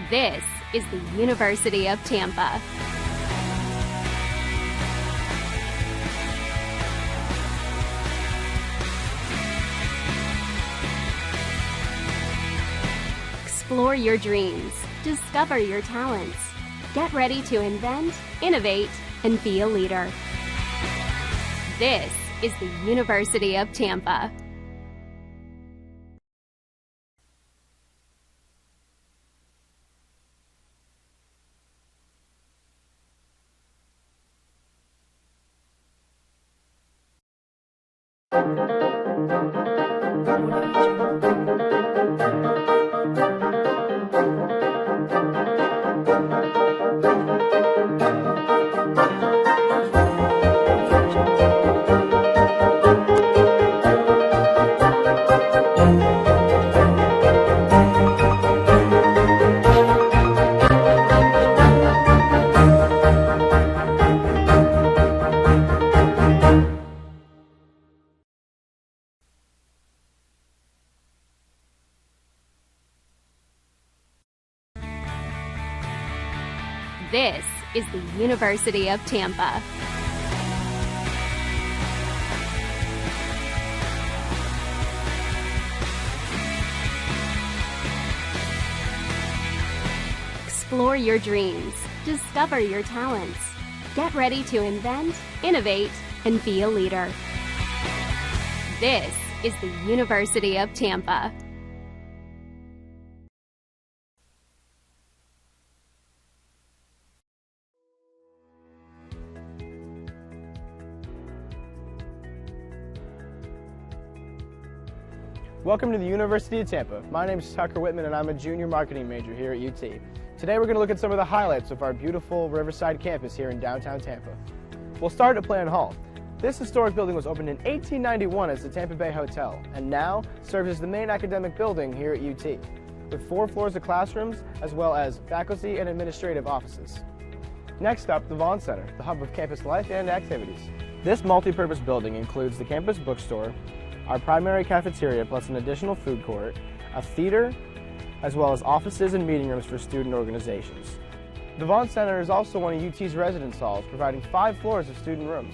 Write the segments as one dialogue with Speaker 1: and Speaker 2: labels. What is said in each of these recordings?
Speaker 1: This is the University of Tampa. Explore your dreams, discover your talents. Get ready to invent, innovate, and be a leader. This is the University of Tampa. This is the University of Tampa. Explore your dreams, discover your talents. Get ready to invent, innovate, and be a leader. This is the University of Tampa.
Speaker 2: Welcome to the University of Tampa. My name is Tucker Whitman and I'm a junior marketing major here at UT. Today we're going to look at some of the highlights of our beautiful Riverside campus here in downtown Tampa. We'll start at Plan Hall. This historic building was opened in 1891 as the Tampa Bay Hotel and now serves as the main academic building here at UT, with 4 floors of classrooms as well as faculty and administrative offices. Next up, the Vaughan Center, the hub of campus life and activities. This multi-purpose building includes the campus bookstore, our primary cafeteria plus an additional food court, a theater, as well as offices and meeting rooms for student organizations. The Vaughan Center is also one of UT's residence halls, providing 5 floors of student rooms.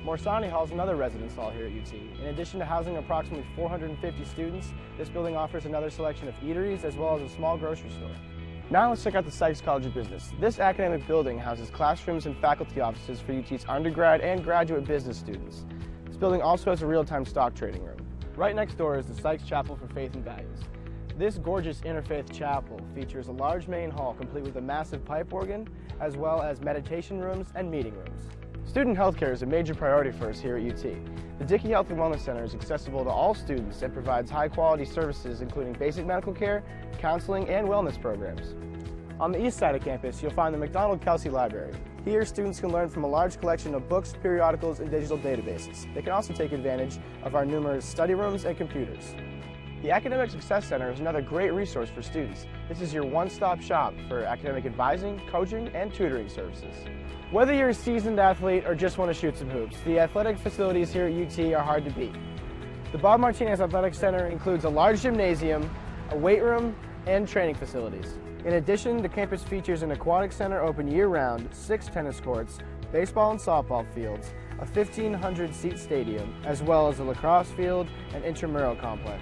Speaker 2: Morsani Hall is another residence hall here at UT. In addition to housing approximately 450 students, this building offers another selection of eateries as well as a small grocery store. Now let's check out the Sykes College of Business. This academic building houses classrooms and faculty offices for UT's undergrad and graduate business students. This building also has a real-time stock trading room. Right next door is the Sykes Chapel for Faith and Values. This gorgeous interfaith chapel features a large main hall complete with a massive pipe organ, as well as meditation rooms and meeting rooms. Student healthcare is a major priority for us here at UT. The Dickey Health and Wellness Center is accessible to all students and provides high-quality services including basic medical care, counseling, and wellness programs. On the east side of campus, you'll find the McDonald-Kelsey Library. Here, students can learn from a large collection of books, periodicals, and digital databases. They can also take advantage of our numerous study rooms and computers. The Academic Success Center is another great resource for students. This is your one-stop shop for academic advising, coaching, and tutoring services. Whether you're a seasoned athlete or just want to shoot some hoops, the athletic facilities here at UT are hard to beat. The Bob Martinez Athletic Center includes a large gymnasium, a weight room, and training facilities. In addition, the campus features an aquatic center open year-round, 6 tennis courts, baseball and softball fields, a 1,500-seat stadium, as well as a lacrosse field and intramural complex.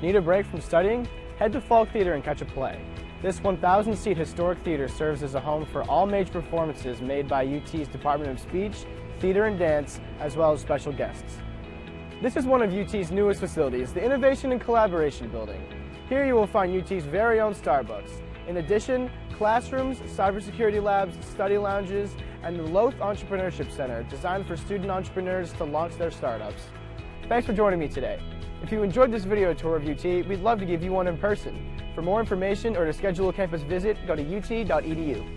Speaker 2: Need a break from studying? Head to Falk Theater and catch a play. This 1,000-seat historic theater serves as a home for all major performances made by UT's Department of Speech, Theater and Dance, as well as special guests. This is one of UT's newest facilities, the Innovation and Collaboration Building. Here you will find UT's very own Starbucks. In addition, classrooms, cybersecurity labs, study lounges, and the Loth Entrepreneurship Center, designed for student entrepreneurs to launch their startups. Thanks for joining me today. If you enjoyed this video tour of UT, we'd love to give you one in person. For more information or to schedule a campus visit, go to ut.edu.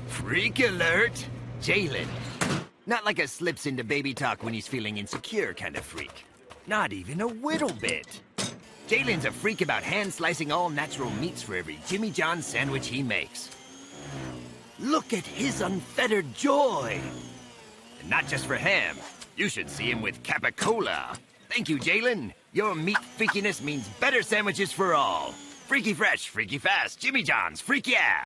Speaker 3: Freak alert! Jalen. Not like a slips into baby talk when he's feeling insecure kind of freak. Not even a whittle bit. Jalen's a freak about hand-slicing all-natural meats for every Jimmy John's sandwich he makes. Look at his unfettered joy. And not just for ham. You should see him with capicola. Thank you, Jalen. Your meat freakiness means better sandwiches for all. Freaky fresh, freaky fast, Jimmy John's, freak yeah!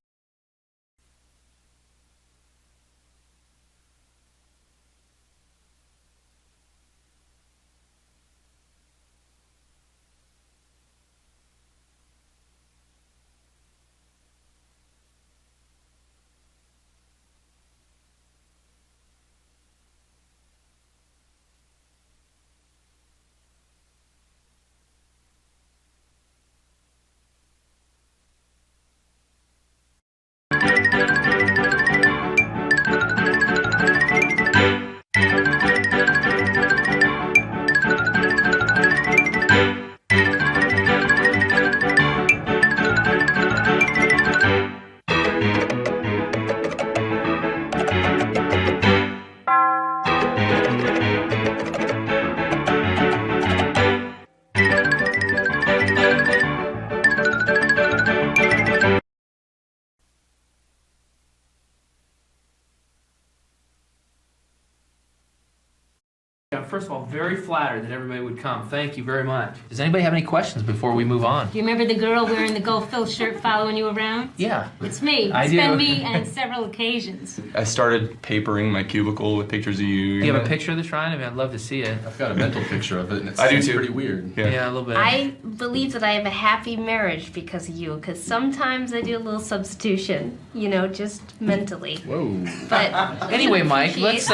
Speaker 4: I'm first of all very flattered that everybody would come. Thank you very much. Does anybody have any questions before we move on?
Speaker 5: Do you remember the girl wearing the Go Phil shirt following you around?
Speaker 4: Yeah.
Speaker 5: It's me.
Speaker 4: I
Speaker 5: It's
Speaker 4: do.
Speaker 5: been me on several occasions.
Speaker 6: I started papering my cubicle with pictures of you.
Speaker 4: Do you have a picture of the shrine? I mean, I'd love to see it.
Speaker 7: I've got a mental picture of it, and it's
Speaker 6: I do too.
Speaker 7: pretty weird.
Speaker 4: Yeah, a little bit.
Speaker 8: I believe that I have a happy marriage because of you, because sometimes I do a little substitution, you know, just mentally.
Speaker 7: Whoa.
Speaker 8: But
Speaker 4: Anyway, Mike, let's...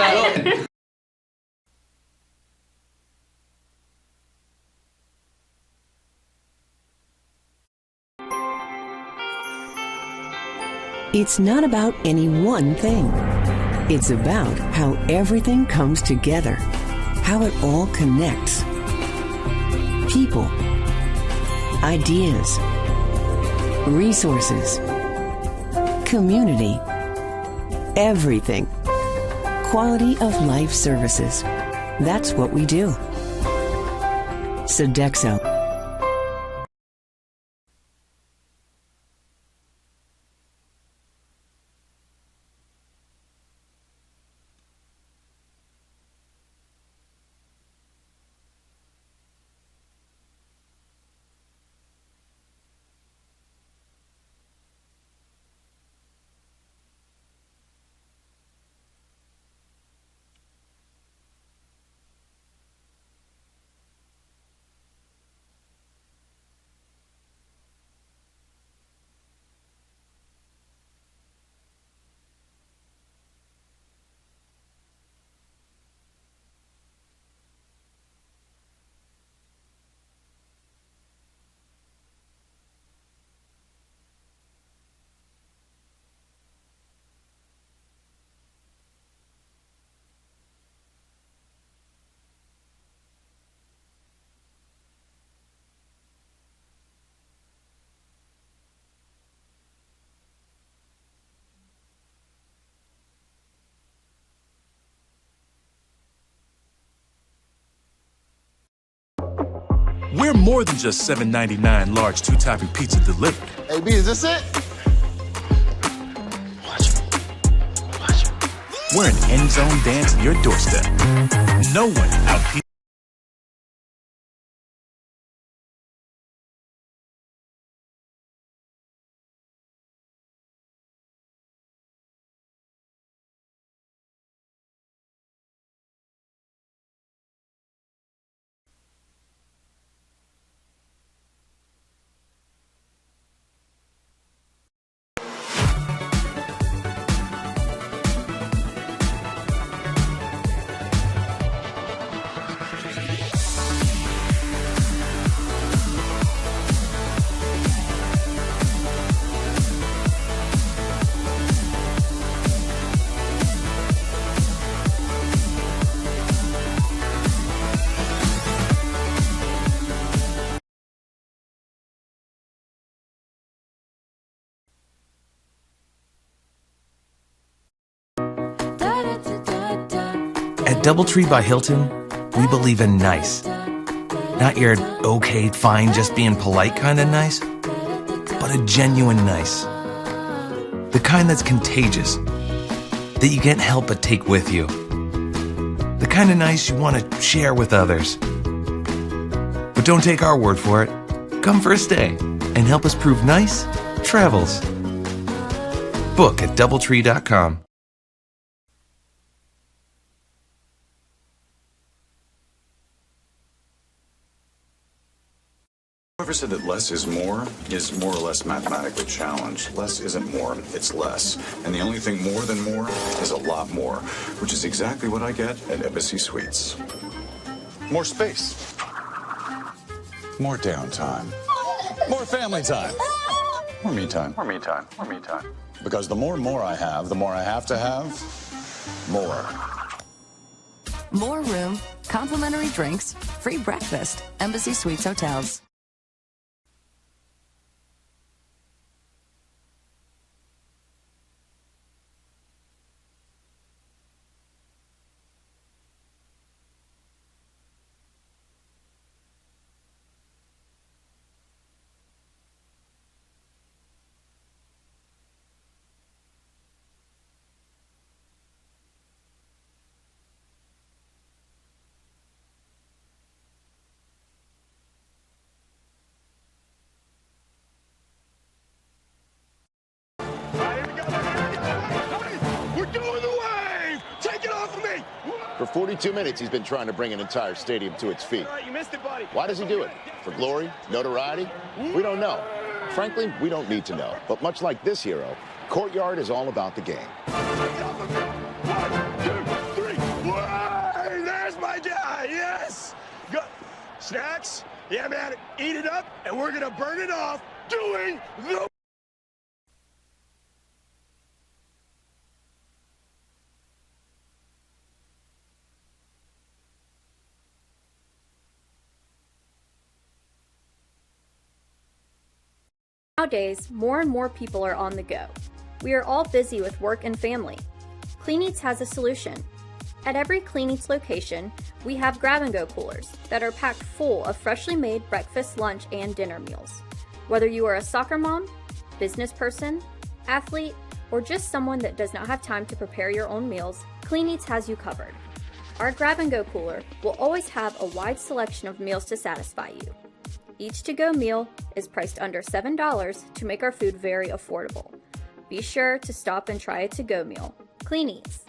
Speaker 9: It's not about any one thing. It's about how everything comes together, how it all connects. People, ideas, resources, community, everything. Quality of life services. That's what we do. Sodexo.
Speaker 10: We're more than just $7.99 large two-topping pizza delivered.
Speaker 11: Hey, B, is this it?
Speaker 10: Watch me. We're an end zone dance at your doorstep. No one out.
Speaker 12: At Doubletree by Hilton, we believe in nice. Not your okay, fine, just being polite kind of nice, but a genuine nice. The kind that's contagious, that you can't help but take with you. The kind of nice you want to share with others. But don't take our word for it. Come for a stay and help us prove nice travels. Book at DoubleTree.com.
Speaker 11: Whoever said that less is more or less mathematically challenged. Less isn't more, it's less. And the only thing more than more is a lot more, which is exactly what I get at Embassy Suites. More space. More downtime. More family time. More me time. More me time. More me time. Because the more I have, the more I have to have more.
Speaker 13: More room, complimentary drinks, free breakfast. Embassy Suites Hotels.
Speaker 14: For 42 minutes, he's been trying to bring an entire stadium to its feet.
Speaker 2: You missed it, buddy.
Speaker 14: Why does he do it? For glory? Notoriety? We don't know. Frankly, we don't need to know. But much like this hero, Courtyard is all about the game.
Speaker 15: 1, 2, 3. Whoa, there's my guy. Yes. Go. Snacks? Yeah, man. Eat it up, and we're going to burn it off doing the...
Speaker 16: Nowadays, more and more people are on the go. We are all busy with work and family. Clean Eats has a solution. At every Clean Eats location, we have grab-and-go coolers that are packed full of freshly made breakfast, lunch, and dinner meals. Whether you are a soccer mom, business person, athlete, or just someone that does not have time to prepare your own meals, Clean Eats has you covered. Our grab-and-go cooler will always have a wide selection of meals to satisfy you. Each to-go meal is priced under $7 to make our food very affordable. Be sure to stop and try a to-go meal. Clean Eats.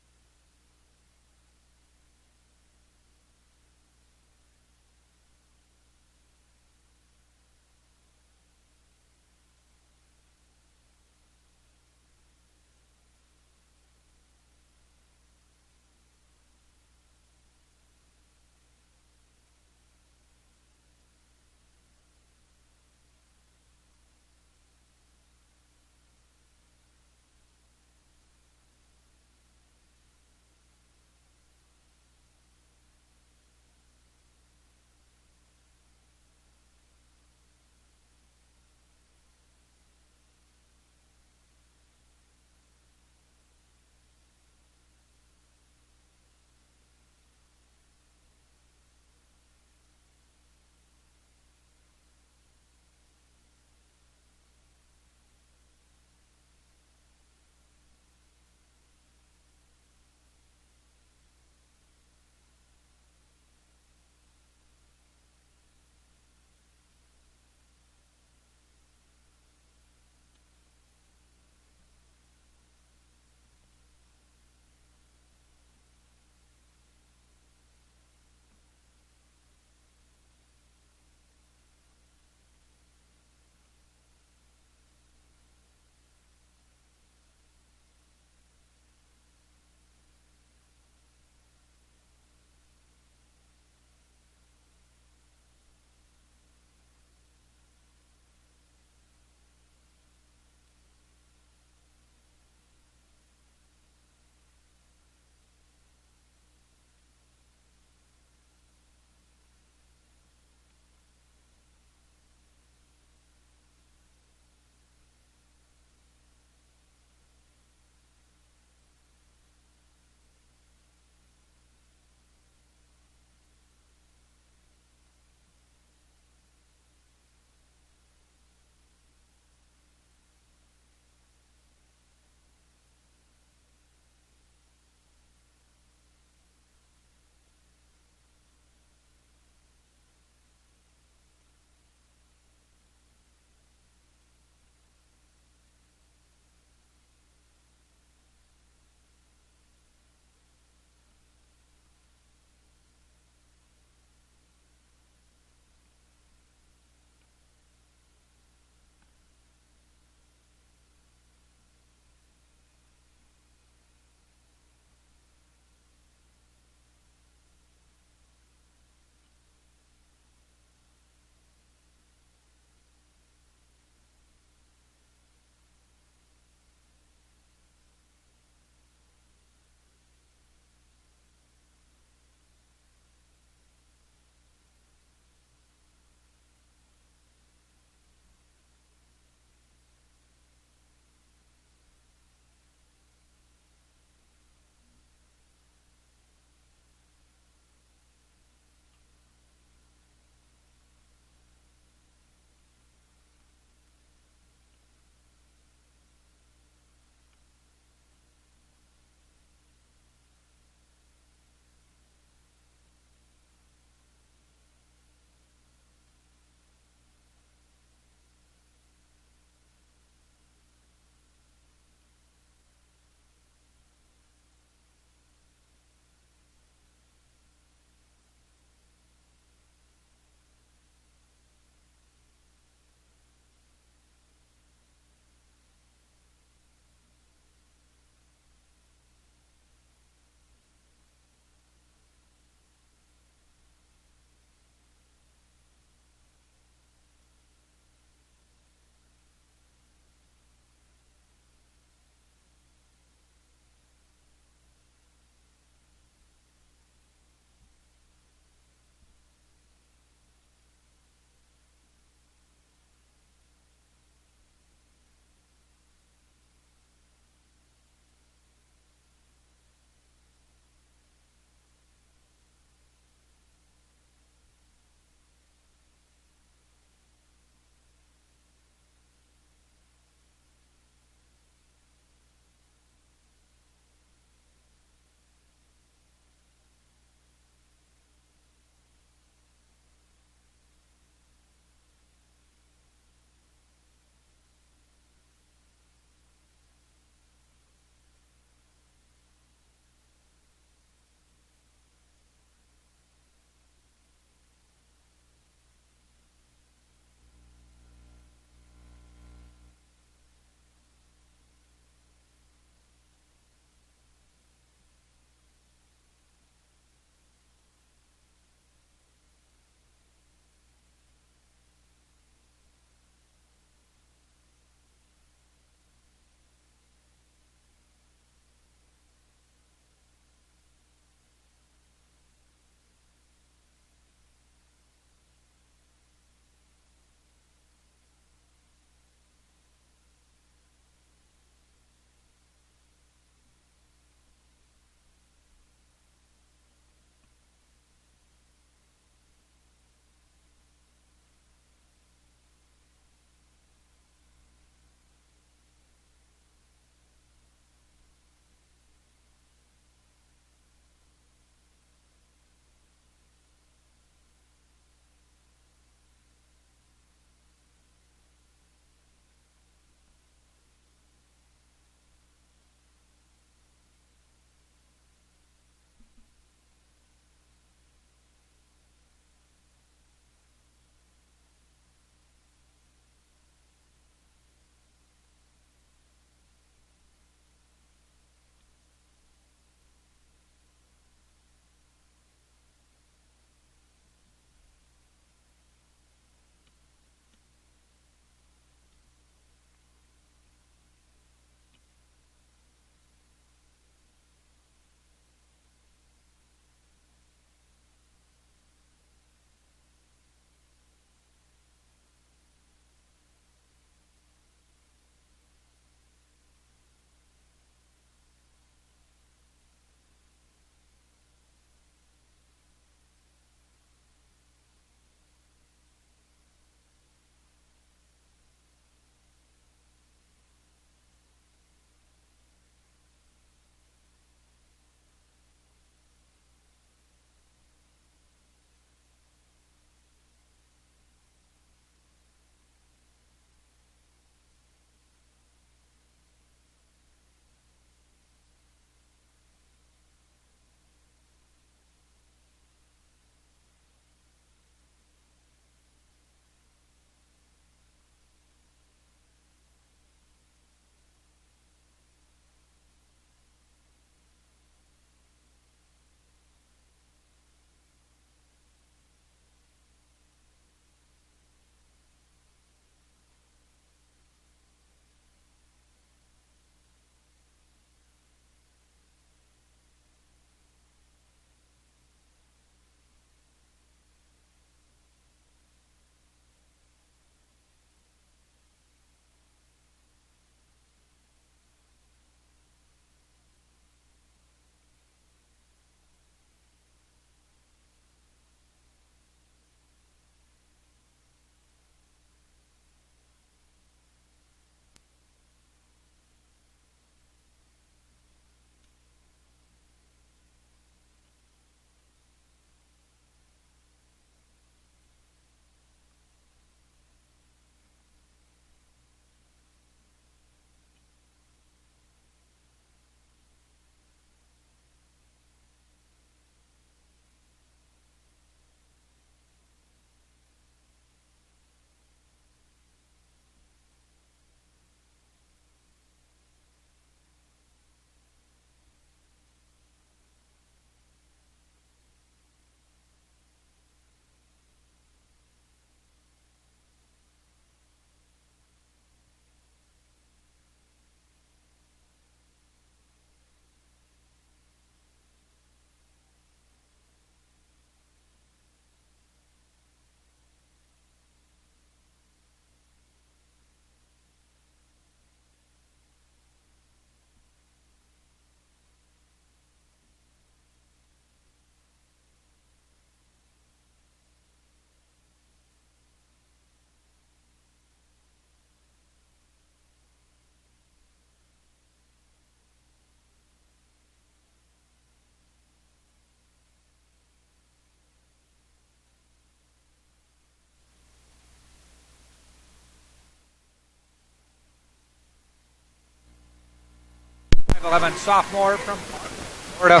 Speaker 17: 5'11" sophomore from Florida,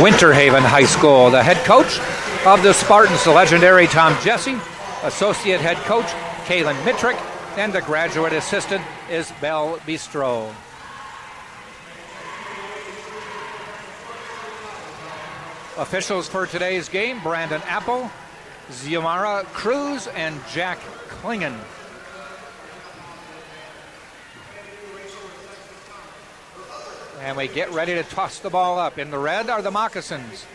Speaker 17: Winter Haven High School. The head coach of the Spartans, the legendary Tom Jesse, associate head coach Kaylin Mitrick, and the graduate assistant is Belle Bistro. Officials for today's game: Brandon Apple, Xiomara Cruz, and Jack Klingon. And we get ready to toss the ball up. In the red are the Moccasins.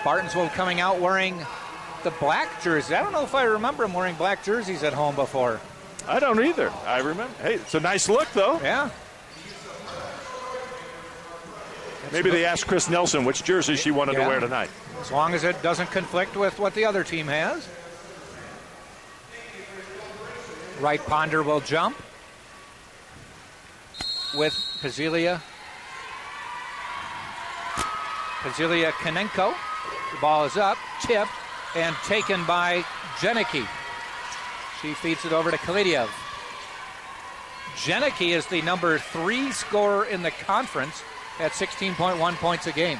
Speaker 17: Spartans will be coming out wearing the black jersey. I don't know if I remember them wearing black jerseys at home before.
Speaker 18: I don't either. I remember. Hey, it's a nice look, though.
Speaker 17: Yeah.
Speaker 18: Maybe they asked Chris Nelson which jersey she wanted to wear tonight.
Speaker 17: As long as it doesn't conflict with what the other team has. Right Ponder will jump with Pazilia Kanenko. The ball is up, tipped, and taken by Janicki. She feeds it over to Kalidiev. Janicki is the number 3 scorer in the conference at 16.1 points a game.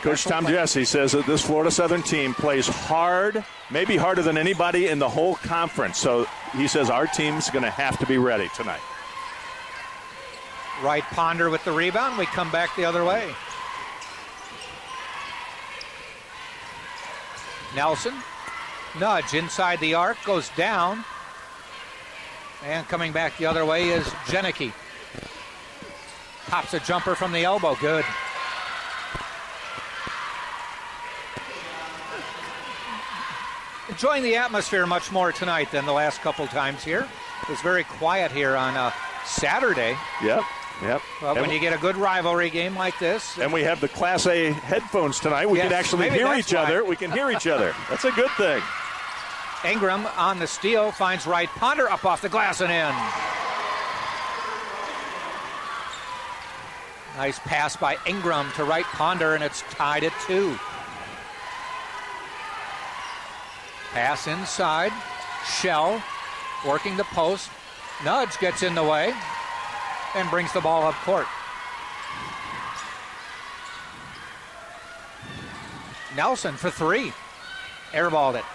Speaker 18: Coach Tom Jesse says that this Florida Southern team plays hard, maybe harder than anybody in the whole conference. So he says our team's going to have to be ready tonight.
Speaker 17: Right Ponder with the rebound. We come back the other way. Nelson, nudge inside the arc, goes down. And coming back the other way is Janicki. Pops a jumper from the elbow, good. Enjoying the atmosphere much more tonight than the last couple times here. It was very quiet here on a Saturday.
Speaker 18: Yep.
Speaker 17: But when you get a good rivalry game like this.
Speaker 18: And we have the Class A headphones tonight. We can actually hear each other. We can hear each other. That's a good thing.
Speaker 17: Ingram on the steal, finds Right Ponder, up off the glass and in. Nice pass by Ingram to Right Ponder, and it's tied at 2. Pass inside. Shell working the post. Nudge gets in the way and brings the ball up court. Nelson for 3. Airballed it.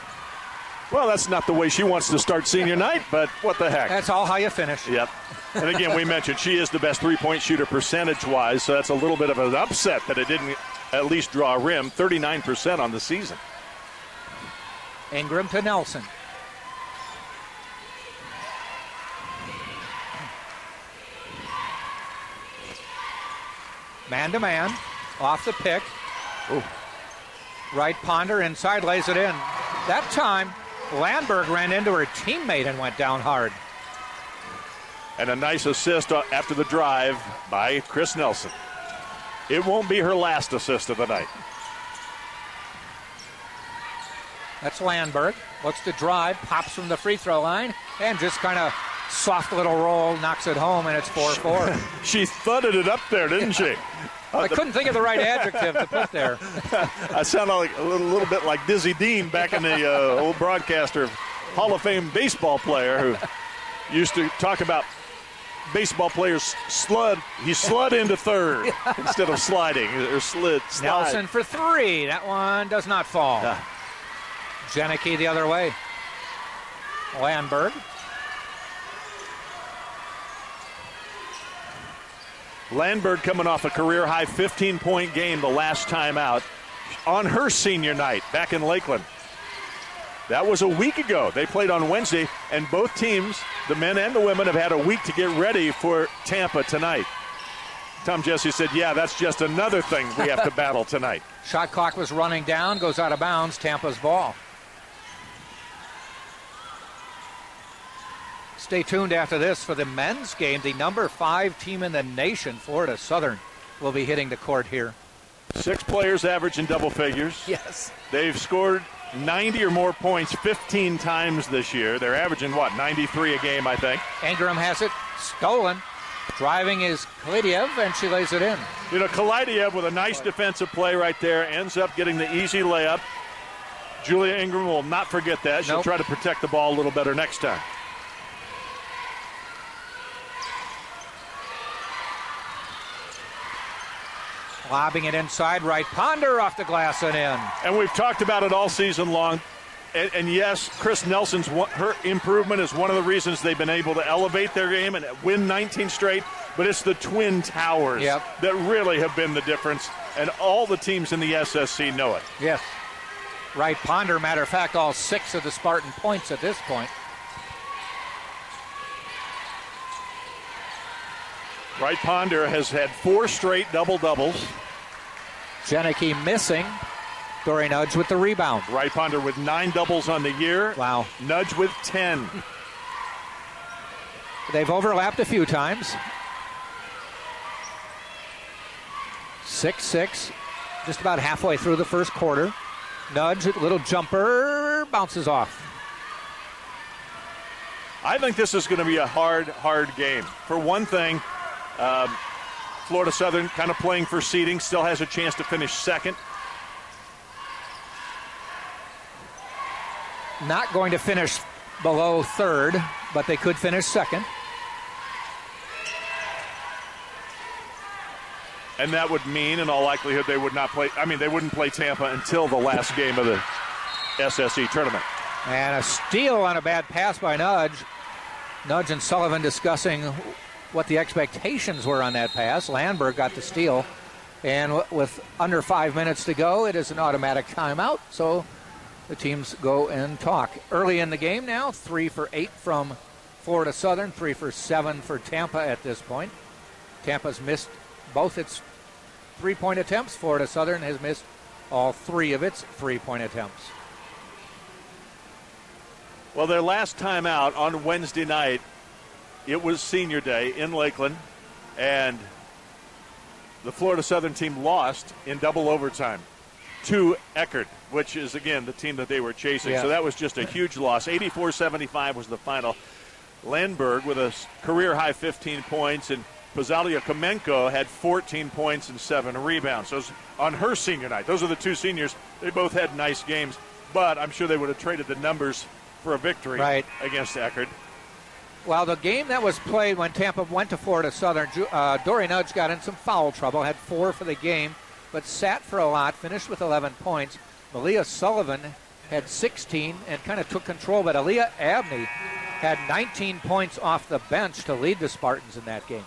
Speaker 18: Well, that's not the way she wants to start senior night, but what the heck.
Speaker 17: That's all how you finish.
Speaker 18: Yep. And again, we mentioned she is the best three-point shooter percentage-wise, so that's a little bit of an upset that it didn't at least draw a rim. 39% on the season.
Speaker 17: Ingram to Nelson. Man-to-man, off the pick.
Speaker 18: Ooh.
Speaker 17: Right Ponder inside, lays it in. That time, Landberg ran into her teammate and went down hard.
Speaker 18: And a nice assist after the drive by Chris Nelson. It won't be her last assist of the night.
Speaker 17: That's Landberg. Looks to drive, pops from the free throw line, and just kind of soft little roll, knocks it home, and it's 4-4.
Speaker 18: She thudded it up there, didn't she?
Speaker 17: I couldn't think of the right adjective to put there.
Speaker 18: I sound like a little bit like Dizzy Dean back in the old broadcaster, Hall of Fame baseball player who used to talk about baseball players he slid into third instead of sliding or slid.
Speaker 17: Nelson for 3. That one does not fall. Janicki the other way. Landberg.
Speaker 18: Landberg coming off a career-high 15-point game the last time out on her senior night back in Lakeland. That was a week ago. They played on Wednesday, and both teams, the men and the women, have had a week to get ready for Tampa tonight. Tom Jesse said, yeah, that's just another thing we have to battle tonight.
Speaker 17: Shot clock was running down, goes out of bounds, Tampa's ball. Stay tuned after this for the men's game. The number 5 team in the nation, Florida Southern, will be hitting the court here.
Speaker 18: 6 players average in double figures.
Speaker 17: Yes.
Speaker 18: They've scored 90 or more points 15 times this year. They're averaging, 93 a game, I think.
Speaker 17: Ingram has it stolen. Driving is Kalidiev, and she lays it in.
Speaker 18: You know, Kalidiev with a nice defensive play right there ends up getting the easy layup. Julia Ingram will not forget that. She'll try to protect the ball a little better next time.
Speaker 17: Lobbing it inside, right Ponder off the glass and in.
Speaker 18: And we've talked about it all season long. And yes, Chris Nelson's her improvement is one of the reasons they've been able to elevate their game and win 19 straight. But it's the Twin Towers that really have been the difference. And all the teams in the SSC know it.
Speaker 17: Yes. Right Ponder, matter of fact, all 6 of the Spartan points at this point.
Speaker 18: Wright Ponder has had 4 straight double-doubles.
Speaker 17: Janicki missing. Dory Nudge with the rebound.
Speaker 18: Wright Ponder with 9 doubles on the year.
Speaker 17: Wow.
Speaker 18: Nudge with 10.
Speaker 17: They've overlapped a few times. 6-6, just about halfway through the first quarter. Nudge, little jumper, bounces off.
Speaker 18: I think this is going to be a hard game. For one thing, Florida Southern kind of playing for seeding, still has a chance to finish second.
Speaker 17: Not going to finish below third, but they could finish second.
Speaker 18: And that would mean, in all likelihood, they would not play. I mean, they wouldn't play Tampa until the last game of the SSC tournament.
Speaker 17: And a steal on a bad pass by Nudge. Nudge and Sullivan discussing what the expectations were on that pass. Landberg got the steal. And with under 5 minutes to go, it is an automatic timeout. So the teams go and talk. Early in the game now, 3 for 8 from Florida Southern, 3 for 7 for Tampa at this point. Tampa's missed both its 3-point attempts. Florida Southern has missed all 3 of its 3-point attempts.
Speaker 18: Well, their last time out on Wednesday night, it was senior day in Lakeland, and the Florida Southern team lost in double overtime to Eckerd, which is, again, the team that they were chasing. So that was just a huge loss. 84-75 was the final. Landberg with a career-high 15 points, and Pozalia Kamenko had 14 points and 7 rebounds. So on her senior night, those are the 2 seniors. They both had nice games, but I'm sure they would have traded the numbers for a victory against Eckerd.
Speaker 17: Well, the game that was played when Tampa went to Florida Southern, Dory Nudge got in some foul trouble, had 4 for the game, but sat for a lot, finished with 11 points. Malia Sullivan had 16 and kind of took control, but Aaliyah Abney had 19 points off the bench to lead the Spartans in that game.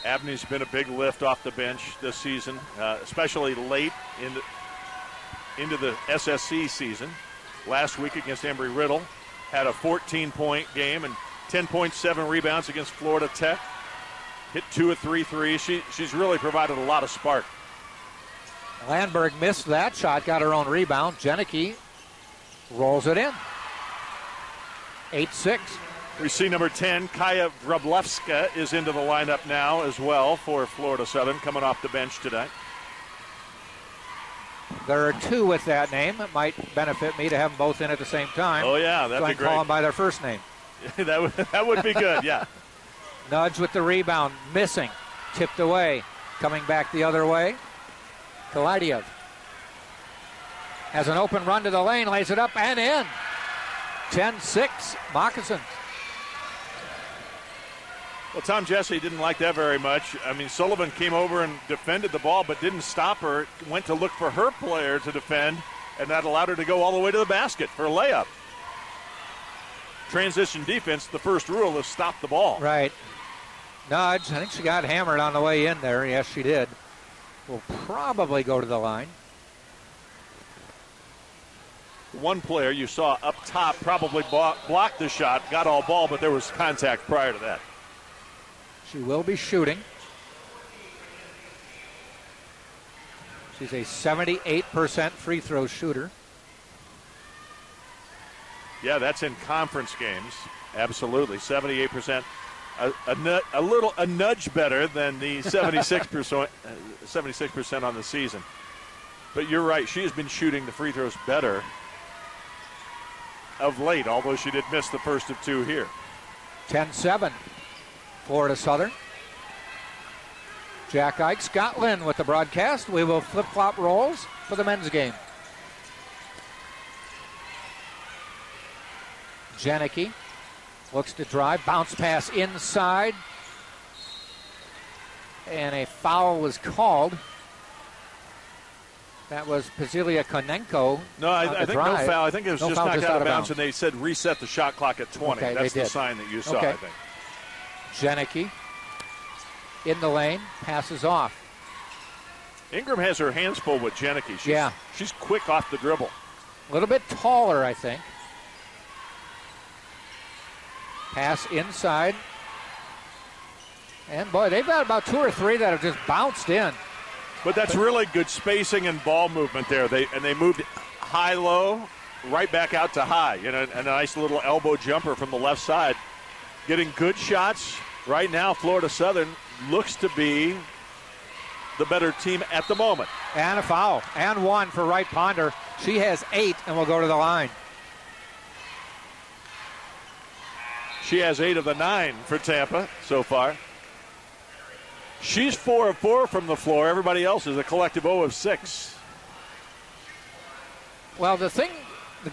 Speaker 18: Abney's been a big lift off the bench this season, especially late into the SSC season. Last week against Embry-Riddle, had a 14-point game and 10.7 rebounds against Florida Tech. Hit 2 of 3 threes. She's really provided a lot of spark.
Speaker 17: Landberg missed that shot, got her own rebound. Janicki rolls it in. 8-6.
Speaker 18: We see number 10, Kaya Wroblewska, is into the lineup now as well for Florida Southern, coming off the bench today.
Speaker 17: There are 2 with that name. It might benefit me to have them both in at the same time.
Speaker 18: Oh, yeah, that'd be great.
Speaker 17: Call them by their first name.
Speaker 18: that would be good, yeah.
Speaker 17: Nudge with the rebound, missing, tipped away, coming back the other way. Kalaidiev has an open run to the lane, lays it up and in. 10-6, Moccasins.
Speaker 18: Well, Tom Jesse didn't like that very much. I mean, Sullivan came over and defended the ball, but didn't stop her. Went to look for her player to defend, and that allowed her to go all the way to the basket for a layup. Transition defense, the first rule is stop the ball.
Speaker 17: Right. Nudge, I think she got hammered on the way in there. Yes, she did. Will probably go to the line.
Speaker 18: One player you saw up top probably blocked the shot, got all ball, but there was contact prior to that.
Speaker 17: She will be shooting. She's a 78% free throw shooter.
Speaker 18: Yeah, that's in conference games. Absolutely, 78%. A nudge better than the 76% on the season. But you're right, she has been shooting the free throws better of late, although she did miss the first of 2 here.
Speaker 17: 10-7, Florida Southern. Jack Ike, Scott Lynn with the broadcast. We will flip-flop roles for the men's game. Janicki looks to drive, bounce pass inside. and a foul was called. That was Pazilia Konenko.
Speaker 18: No, I think no foul. I think it was just knocked out of bounds, and they said reset the shot clock at 20.
Speaker 17: Okay,
Speaker 18: that's the sign that you saw, I think.
Speaker 17: Janicki in the lane, passes off.
Speaker 18: Ingram has her hands full with Janicki. She's quick off the dribble.
Speaker 17: A little bit taller, I think. Pass inside. And, boy, they've got about 2 or 3 that have just bounced in.
Speaker 18: But that's really good spacing and ball movement there. They moved high-low, right back out to high. And a nice little elbow jumper from the left side. Getting good shots. Right now, Florida Southern looks to be the better team at the moment.
Speaker 17: And a foul. And 1 for Wright Ponder. She has 8 and will go to the line.
Speaker 18: She has 8 of the 9 for Tampa so far. She's 4 of 4 from the floor. Everybody else is a collective 0 of 6.
Speaker 17: Well, the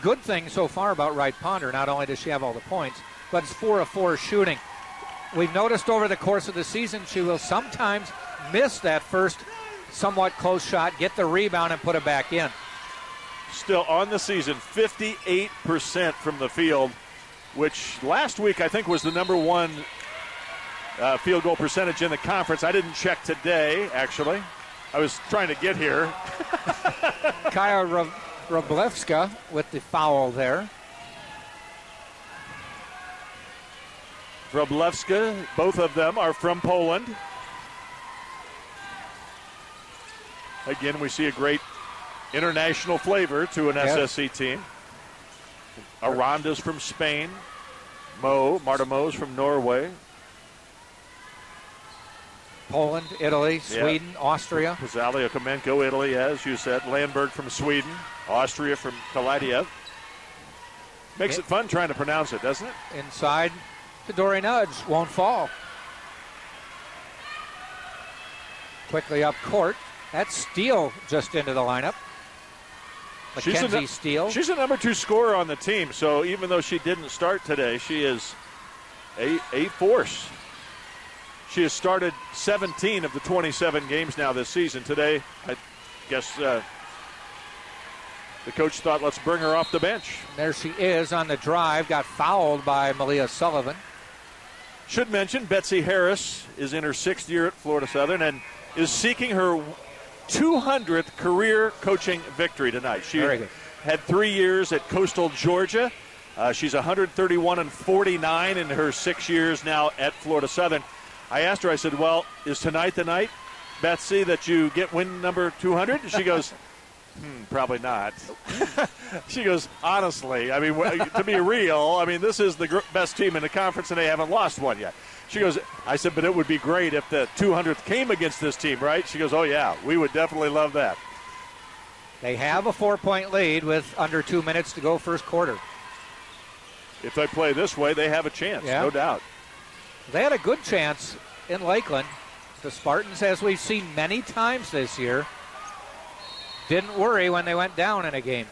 Speaker 17: good thing so far about Wright Ponder, not only does she have all the points, but it's 4 of 4 shooting. We've noticed over the course of the season she will sometimes miss that first somewhat close shot, get the rebound, and put it back in.
Speaker 18: Still on the season, 58% from the field, which last week I think was the number 1 field goal percentage in the conference. I didn't check today, actually. I was trying to get here.
Speaker 17: Kaya Wroblewska with the foul there.
Speaker 18: Wroblewska, both of them are from Poland. Again, we see a great international flavor to an SSC team. Aranda's from Spain. Marta Mo's from Norway.
Speaker 17: Poland, Italy, Sweden, Austria.
Speaker 18: Pazilia Konenko, Italy, as you said. Landberg from Sweden. Austria from Kaladiev. Makes it fun trying to pronounce it, doesn't it?
Speaker 17: Inside to Dory Nudge. Won't fall. Quickly up court. That's Steele just into the lineup. Mackenzie Steele.
Speaker 18: She's a number 2 scorer on the team, so even though she didn't start today, she is a force. She has started 17 of the 27 games now this season. Today, I guess the coach thought, let's bring her off the bench.
Speaker 17: There she is on the drive. Got fouled by Malia Sullivan.
Speaker 18: Should mention, Betsy Harris is in her 6th year at Florida Southern and is seeking her 200th career coaching victory tonight. She had 3 years at Coastal Georgia. She's 131-49 in her 6 years now at Florida Southern. I asked her, I said, well, is tonight the night, Betsy, that you get win number 200? She goes, probably not. She goes, honestly, I mean, to be real, I mean, this is the best team in the conference and they haven't lost one yet. She goes, I said, but it would be great if the 200th came against this team, right? She goes, oh, yeah, we would definitely love that.
Speaker 17: They have a 4-point lead with under 2 minutes to go first quarter.
Speaker 18: If they play this way, they have a chance, no doubt.
Speaker 17: They had a good chance in Lakeland. The Spartans, as we've seen many times this year, didn't worry when they went down in a game.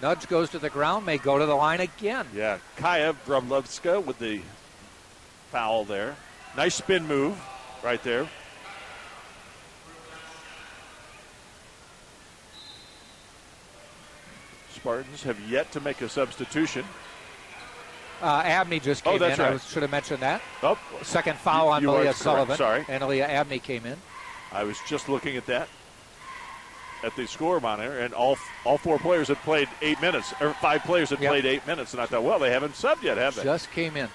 Speaker 17: Nudge goes to the ground, may go to the line again.
Speaker 18: Yeah, Kaya Wroblewska with the foul there. Nice spin move right there. Spartans have yet to make a substitution.
Speaker 17: Abney just came in.
Speaker 18: Right.
Speaker 17: I should have mentioned that.
Speaker 18: Oh,
Speaker 17: second foul on Malia Sullivan.
Speaker 18: Sorry.
Speaker 17: And Aaliyah Abney came in.
Speaker 18: I was just looking at that at the score monitor, and all 4 players had played 8 minutes, or 5 players had played 8 minutes, and I thought, well, they haven't subbed yet, have they?
Speaker 17: Just came in.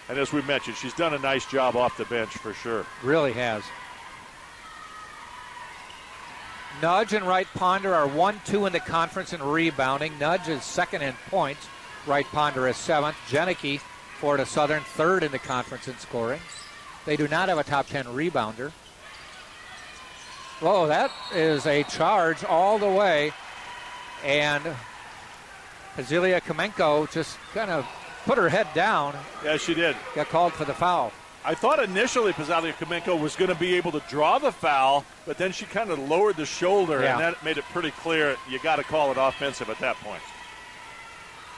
Speaker 18: And as we mentioned, she's done a nice job off the bench for sure.
Speaker 17: Really has. Nudge and Wright Ponder are 1-2 in the conference in rebounding. Nudge is 2nd in points. Wright Ponder is 7th. Janicki, Florida Southern, 3rd in the conference in scoring. They do not have a top 10 rebounder. Whoa, that is a charge all the way. And Pazilia Konenko just kind of put her head down.
Speaker 18: Yeah, she did.
Speaker 17: Got called for the foul.
Speaker 18: I thought initially Pazilia Konenko was going to be able to draw the foul, but then she kind of lowered the shoulder, and that made it pretty clear you got to call it offensive at that point.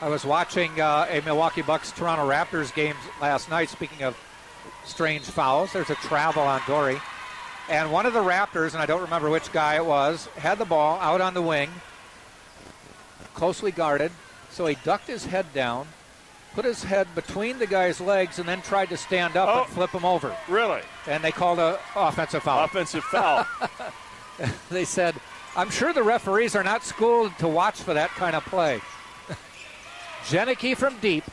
Speaker 17: I was watching a Milwaukee Bucks Toronto Raptors game last night, speaking of strange fouls. There's a travel on Dory. And one of the Raptors, and I don't remember which guy it was, had the ball out on the wing, closely guarded. So he ducked his head down, put his head between the guy's legs, and then tried to stand up and flip him over.
Speaker 18: Really?
Speaker 17: And they called an offensive foul.
Speaker 18: Offensive foul.
Speaker 17: They said, I'm sure the referees are not schooled to watch for that kind of play. Janicki from deep.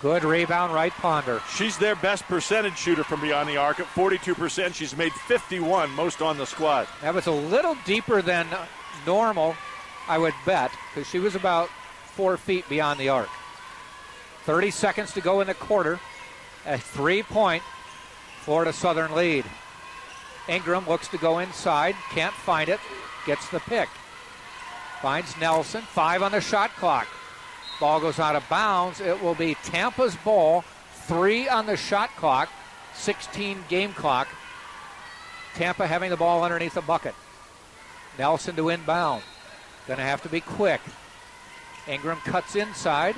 Speaker 17: Good rebound, right Ponder.
Speaker 18: She's their best percentage shooter from beyond the arc at 42%. She's made 51, most on the squad.
Speaker 17: That was a little deeper than normal, I would bet, because she was about 4 feet beyond the arc. 30 seconds to go in the quarter. A 3-point Florida Southern lead. Ingram looks to go inside, can't find it, gets the pick. Finds Nelson, 5 on the shot clock. Ball goes out of bounds. It will be Tampa's ball, 3 on the shot clock, 16 game clock. Tampa having the ball underneath the bucket. Nelson to inbound. Going to have to be quick. Ingram cuts inside,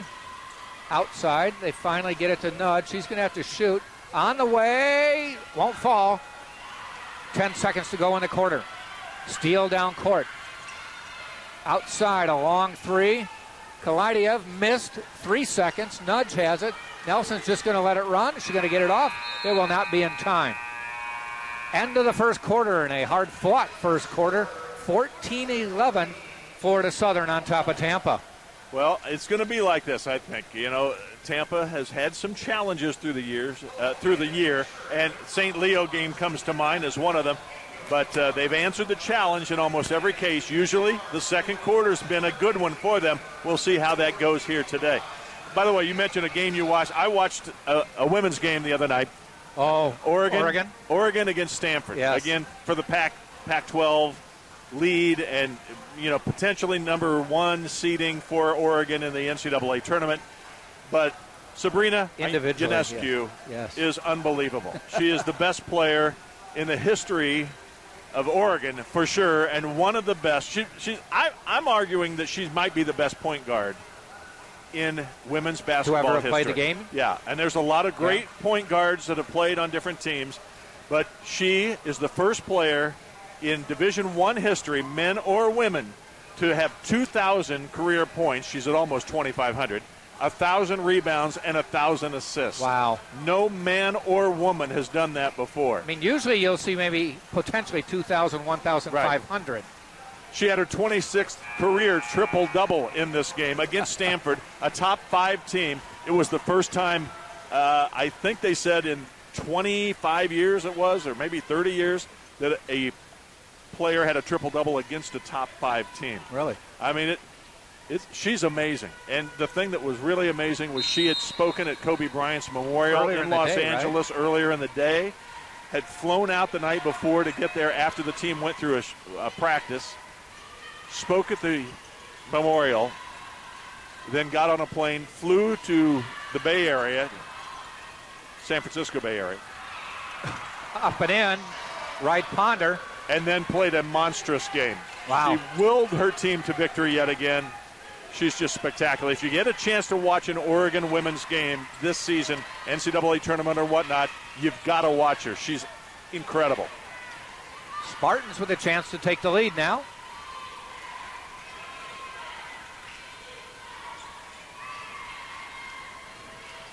Speaker 17: outside. They finally get it to Nudge. He's going to have to shoot. On the way, won't fall. 10 seconds to go in the quarter. Steele down court. Outside, a long 3. Kalaidiev missed 3 seconds. Nudge has it. Nelson's just going to let it run. She's going to get it off. It will not be in time. End of the first quarter in a hard-fought first quarter. 14-11, Florida Southern on top of Tampa.
Speaker 18: Well, it's going to be like this, I think. You know, Tampa has had some challenges through the year, and St. Leo game comes to mind as one of them. But they've answered the challenge in almost every case. Usually the second quarter's been a good one for them. We'll see how that goes here today. By the way, you mentioned a game you watched. I watched a women's game the other night.
Speaker 17: Oh,
Speaker 18: Oregon against Stanford.
Speaker 17: Yes.
Speaker 18: Again, for the Pac-12 lead and, you know, potentially number 1 seeding for Oregon in the NCAA tournament. But Sabrina Ionescu is unbelievable. She is the best player in the history of Oregon, for sure, and one of the best. I'm arguing that she might be the best point guard in women's basketball
Speaker 17: history.
Speaker 18: history.
Speaker 17: Played the game?
Speaker 18: Yeah, and there's a lot of great point guards that have played on different teams, but she is the first player in Division I history, men or women, to have 2,000 career points. She's at almost 2,500. 1,000 rebounds and 1,000 assists.
Speaker 17: Wow.
Speaker 18: No man or woman has done that before.
Speaker 17: I mean, usually you'll see maybe potentially 2,000, 1,500.
Speaker 18: Right. She had her 26th career triple-double in this game against Stanford, a top 5 team. It was the first time, I think they said in 25 years it was, or maybe 30 years, that a player had a triple-double against a top 5 team.
Speaker 17: Really?
Speaker 18: I mean, she's amazing. And the thing that was really amazing was she had spoken at Kobe Bryant's memorial in Los Angeles earlier in the day, had flown out the night before to get there after the team went through a practice, spoke at the memorial, then got on a plane, flew to the Bay Area, San Francisco Bay Area.
Speaker 17: Up and in, right Ponder.
Speaker 18: And then played a monstrous game.
Speaker 17: Wow.
Speaker 18: She willed her team to victory yet again. She's just spectacular. If you get a chance to watch an Oregon women's game this season, NCAA tournament or whatnot, you've got to watch her. She's incredible.
Speaker 17: Spartans with a chance to take the lead now.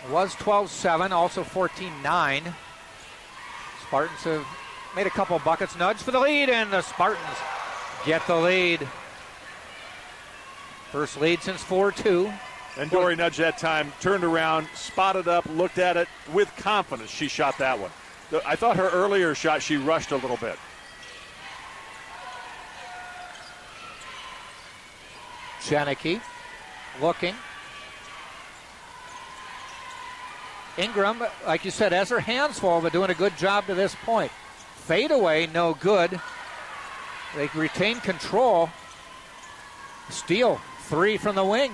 Speaker 17: It was 12-7, also 14-9. Spartans have made a couple buckets. Nudge for the lead, and the Spartans get the lead. First lead since 4-2.
Speaker 18: And Dory Nudge that time turned around, spotted up, looked at it with confidence. She shot that one. I thought her earlier shot, she rushed a little bit.
Speaker 17: Janicki looking. Ingram, like you said, has her hands full, but doing a good job to this point. Fade away, no good. They retain control. Steele, 3 from the wing,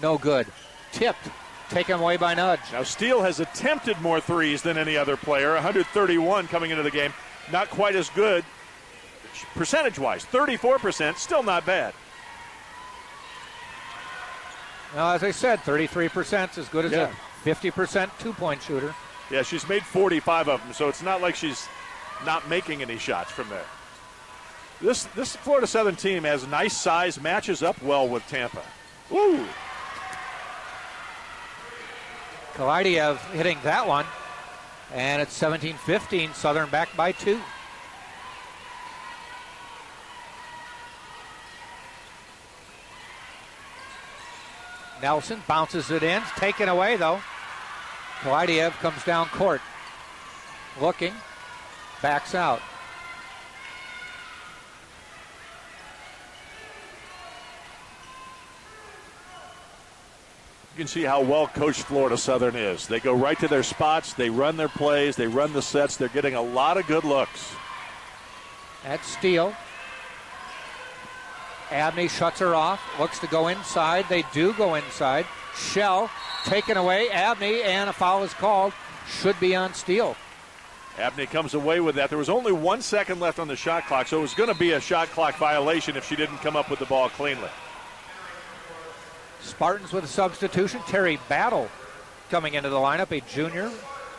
Speaker 17: no good. Tipped, taken away by Nudge.
Speaker 18: Now Steele has attempted more threes than any other player, 131 coming into the game. Not quite as good percentage-wise, 34%, still not bad.
Speaker 17: Well, as I said, 33% is as good as a 50% two-point shooter.
Speaker 18: Yeah, she's made 45 of them, so it's not like she's not making any shots from there. This Florida Southern team has nice size, matches up well with Tampa. Woo!
Speaker 17: Kalaidiev hitting that one, and it's 17-15, Southern back by 2. Nelson bounces it in, taken away though. Kalaidiev comes down court, looking, backs out.
Speaker 18: You can see how well coached Florida Southern is. They go right to their spots, they run their plays, they run the sets. They're getting a lot of good looks.
Speaker 17: That's Steele. Abney shuts her off, looks to go inside. They do go inside. Shell taken away. Abney, and a foul is called. Should be on Steele.
Speaker 18: Abney comes away with that. There was only 1 second left on the shot clock, so it was going to be a shot clock violation if she didn't come up with the ball cleanly.
Speaker 17: Spartans with a substitution. Terry Battle coming into the lineup, a junior.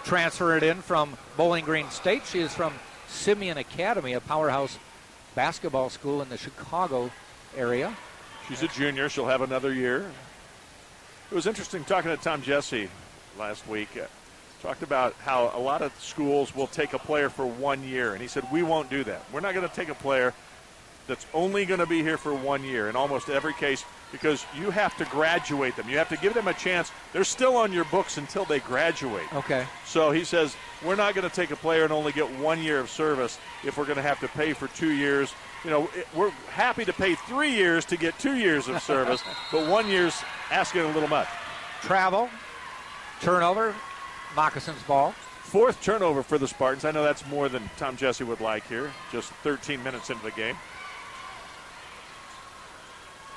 Speaker 17: Transferred in from Bowling Green State. She is from Simeon Academy, a powerhouse basketball school in the Chicago area.
Speaker 18: She's a junior. She'll have another year. It was interesting talking to Tom Jesse last week. Talked about how a lot of schools will take a player for 1 year, and he said, we won't do that. We're not going to take a player that's only going to be here for 1 year in almost every case, because you have to graduate them. You have to give them a chance. They're still on your books until they graduate.
Speaker 17: Okay.
Speaker 18: So he says, we're not going to take a player and only get 1 year of service if we're going to have to pay for 2 years. You know, we're happy to pay 3 years to get 2 years of service, but 1 year's asking a little much.
Speaker 17: Travel, turnover, Moccasins ball.
Speaker 18: 4th turnover for the Spartans. I know that's more than Tom Jesse would like here, just 13 minutes into the game.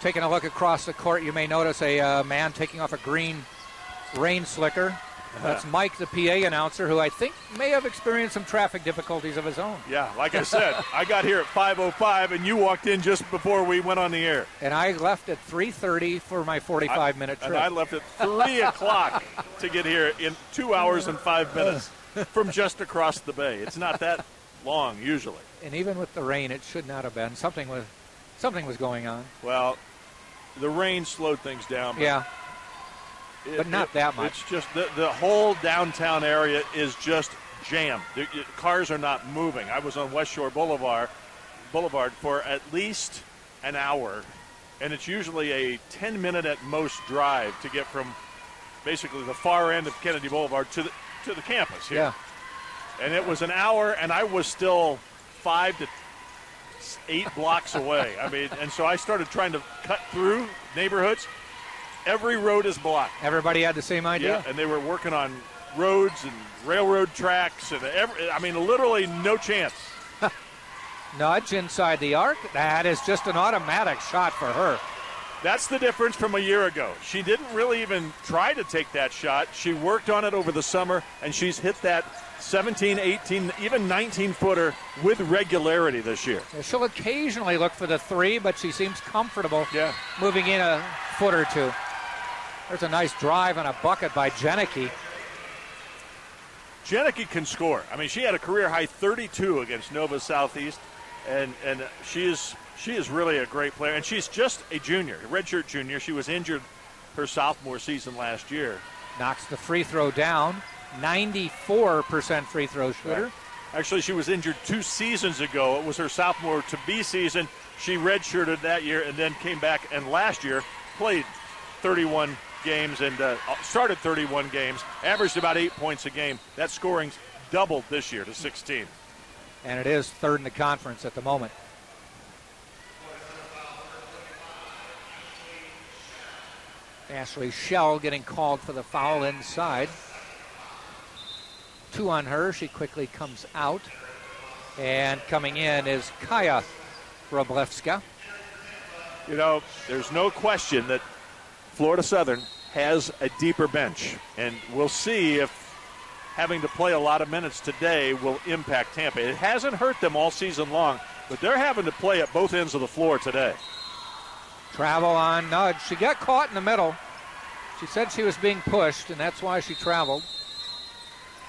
Speaker 17: Taking a look across the court, you may notice a man taking off a green rain slicker. That's Mike, the PA announcer, who I think may have experienced some traffic difficulties of his own.
Speaker 18: Yeah, like I said, I got here at 5:05, and you walked in just before we went on the air.
Speaker 17: And I left at 3:30 for my 45-minute trip.
Speaker 18: And I left at 3 o'clock to get here in 2 hours and 5 minutes from just across the bay. It's not that long usually.
Speaker 17: And even with the rain, it should not have been. Something was going on.
Speaker 18: Well, the rain slowed things down.
Speaker 17: Yeah. But not that much.
Speaker 18: It's just the whole downtown area is just jammed. Cars are not moving. I was on West Shore Boulevard for at least an hour, and it's usually a 10-minute at most drive to get from basically the far end of Kennedy Boulevard to the campus here.
Speaker 17: Yeah.
Speaker 18: And it was an hour, and I was still 5 to 8 blocks away. I mean, and so I started trying to cut through neighborhoods. Every road is blocked.
Speaker 17: Everybody had the same idea?
Speaker 18: Yeah, and they were working on roads and railroad tracks, and literally no chance.
Speaker 17: Nudge inside the arc. That is just an automatic shot for her.
Speaker 18: That's the difference from a year ago. She didn't really even try to take that shot. She worked on it over the summer, and she's hit that 17, 18, even 19-footer with regularity this year.
Speaker 17: She'll occasionally look for the 3, but she seems comfortable moving in a foot or two. There's a nice drive and a bucket by Janicki.
Speaker 18: Janicki can score. I mean, she had a career-high 32 against Nova Southeast, and she is really a great player. And she's just a junior, a redshirt junior. She was injured her sophomore season last year.
Speaker 17: Knocks the free throw down. 94% free throw shooter.
Speaker 18: Right. Actually, she was injured 2 seasons ago. It was her sophomore-to-be season. She redshirted that year and then came back, and last year played 31 games and started 31 games, averaged about 8 points a game. That scoring's doubled this year to 16.
Speaker 17: And it is 3rd in the conference at the moment. Ashley Shell getting called for the foul inside. 2 on her. She quickly comes out. And coming in is Kaya Wroblewska.
Speaker 18: You know, there's no question that Florida Southern has a deeper bench. And we'll see if having to play a lot of minutes today will impact Tampa. It hasn't hurt them all season long, but they're having to play at both ends of the floor today.
Speaker 17: Travel on Nudge. She got caught in the middle. She said she was being pushed, and that's why she traveled.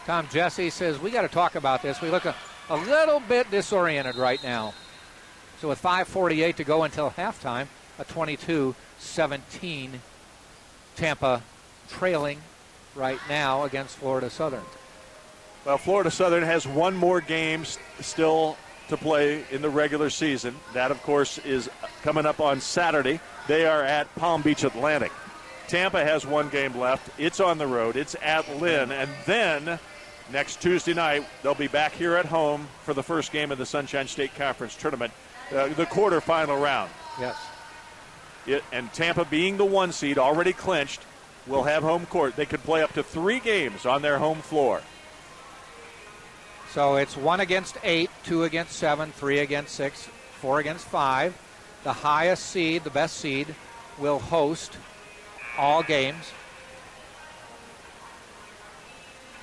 Speaker 17: Tom Jesse says, we got to talk about this. We look a little bit disoriented right now. So with 5:48 to go until halftime, a 22-17 Tampa trailing right now against Florida Southern.
Speaker 18: Well, Florida Southern has one more game still to play in the regular season. That, of course, is coming up on Saturday. They are at Palm Beach Atlantic. Tampa has one game left. It's on the road. It's at Lynn. And then next Tuesday night, they'll be back here at home for the first game of the Sunshine State Conference Tournament, the quarterfinal round.
Speaker 17: Yes.
Speaker 18: And Tampa, being the 1 seed, already clinched, will have home court. They could play up to 3 games on their home floor.
Speaker 17: So it's 1 against 8, 2 against 7, 3 against 6, 4 against 5. The highest seed, the best seed, will host all games.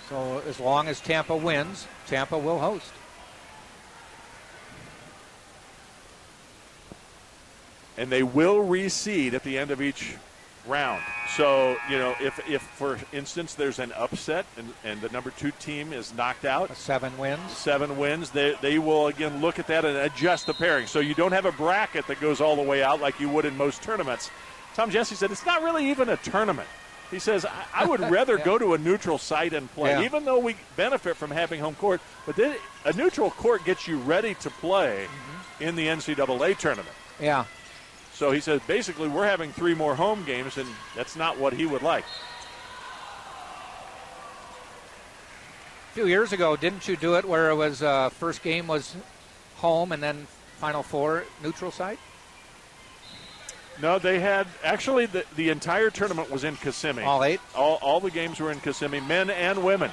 Speaker 17: So as long as Tampa wins, Tampa will host.
Speaker 18: And they will reseed at the end of each round. So, if for instance there's an upset and the number 2 team is knocked out,
Speaker 17: 7 wins,
Speaker 18: they will again look at that and adjust the pairing. So you don't have a bracket that goes all the way out like you would in most tournaments. Tom Jesse said it's not really even a tournament. He says, I would rather go to a neutral site and play, even though we benefit from having home court. But then a neutral court gets you ready to play in the NCAA tournament.
Speaker 17: Yeah.
Speaker 18: So he says, basically, we're having 3 more home games, and that's not what he would like.
Speaker 17: A few years ago, didn't you do it where it was first game was home and then Final Four neutral site?
Speaker 18: No, they had actually the entire tournament was in Kissimmee.
Speaker 17: All 8?
Speaker 18: All the games were in Kissimmee, men and women.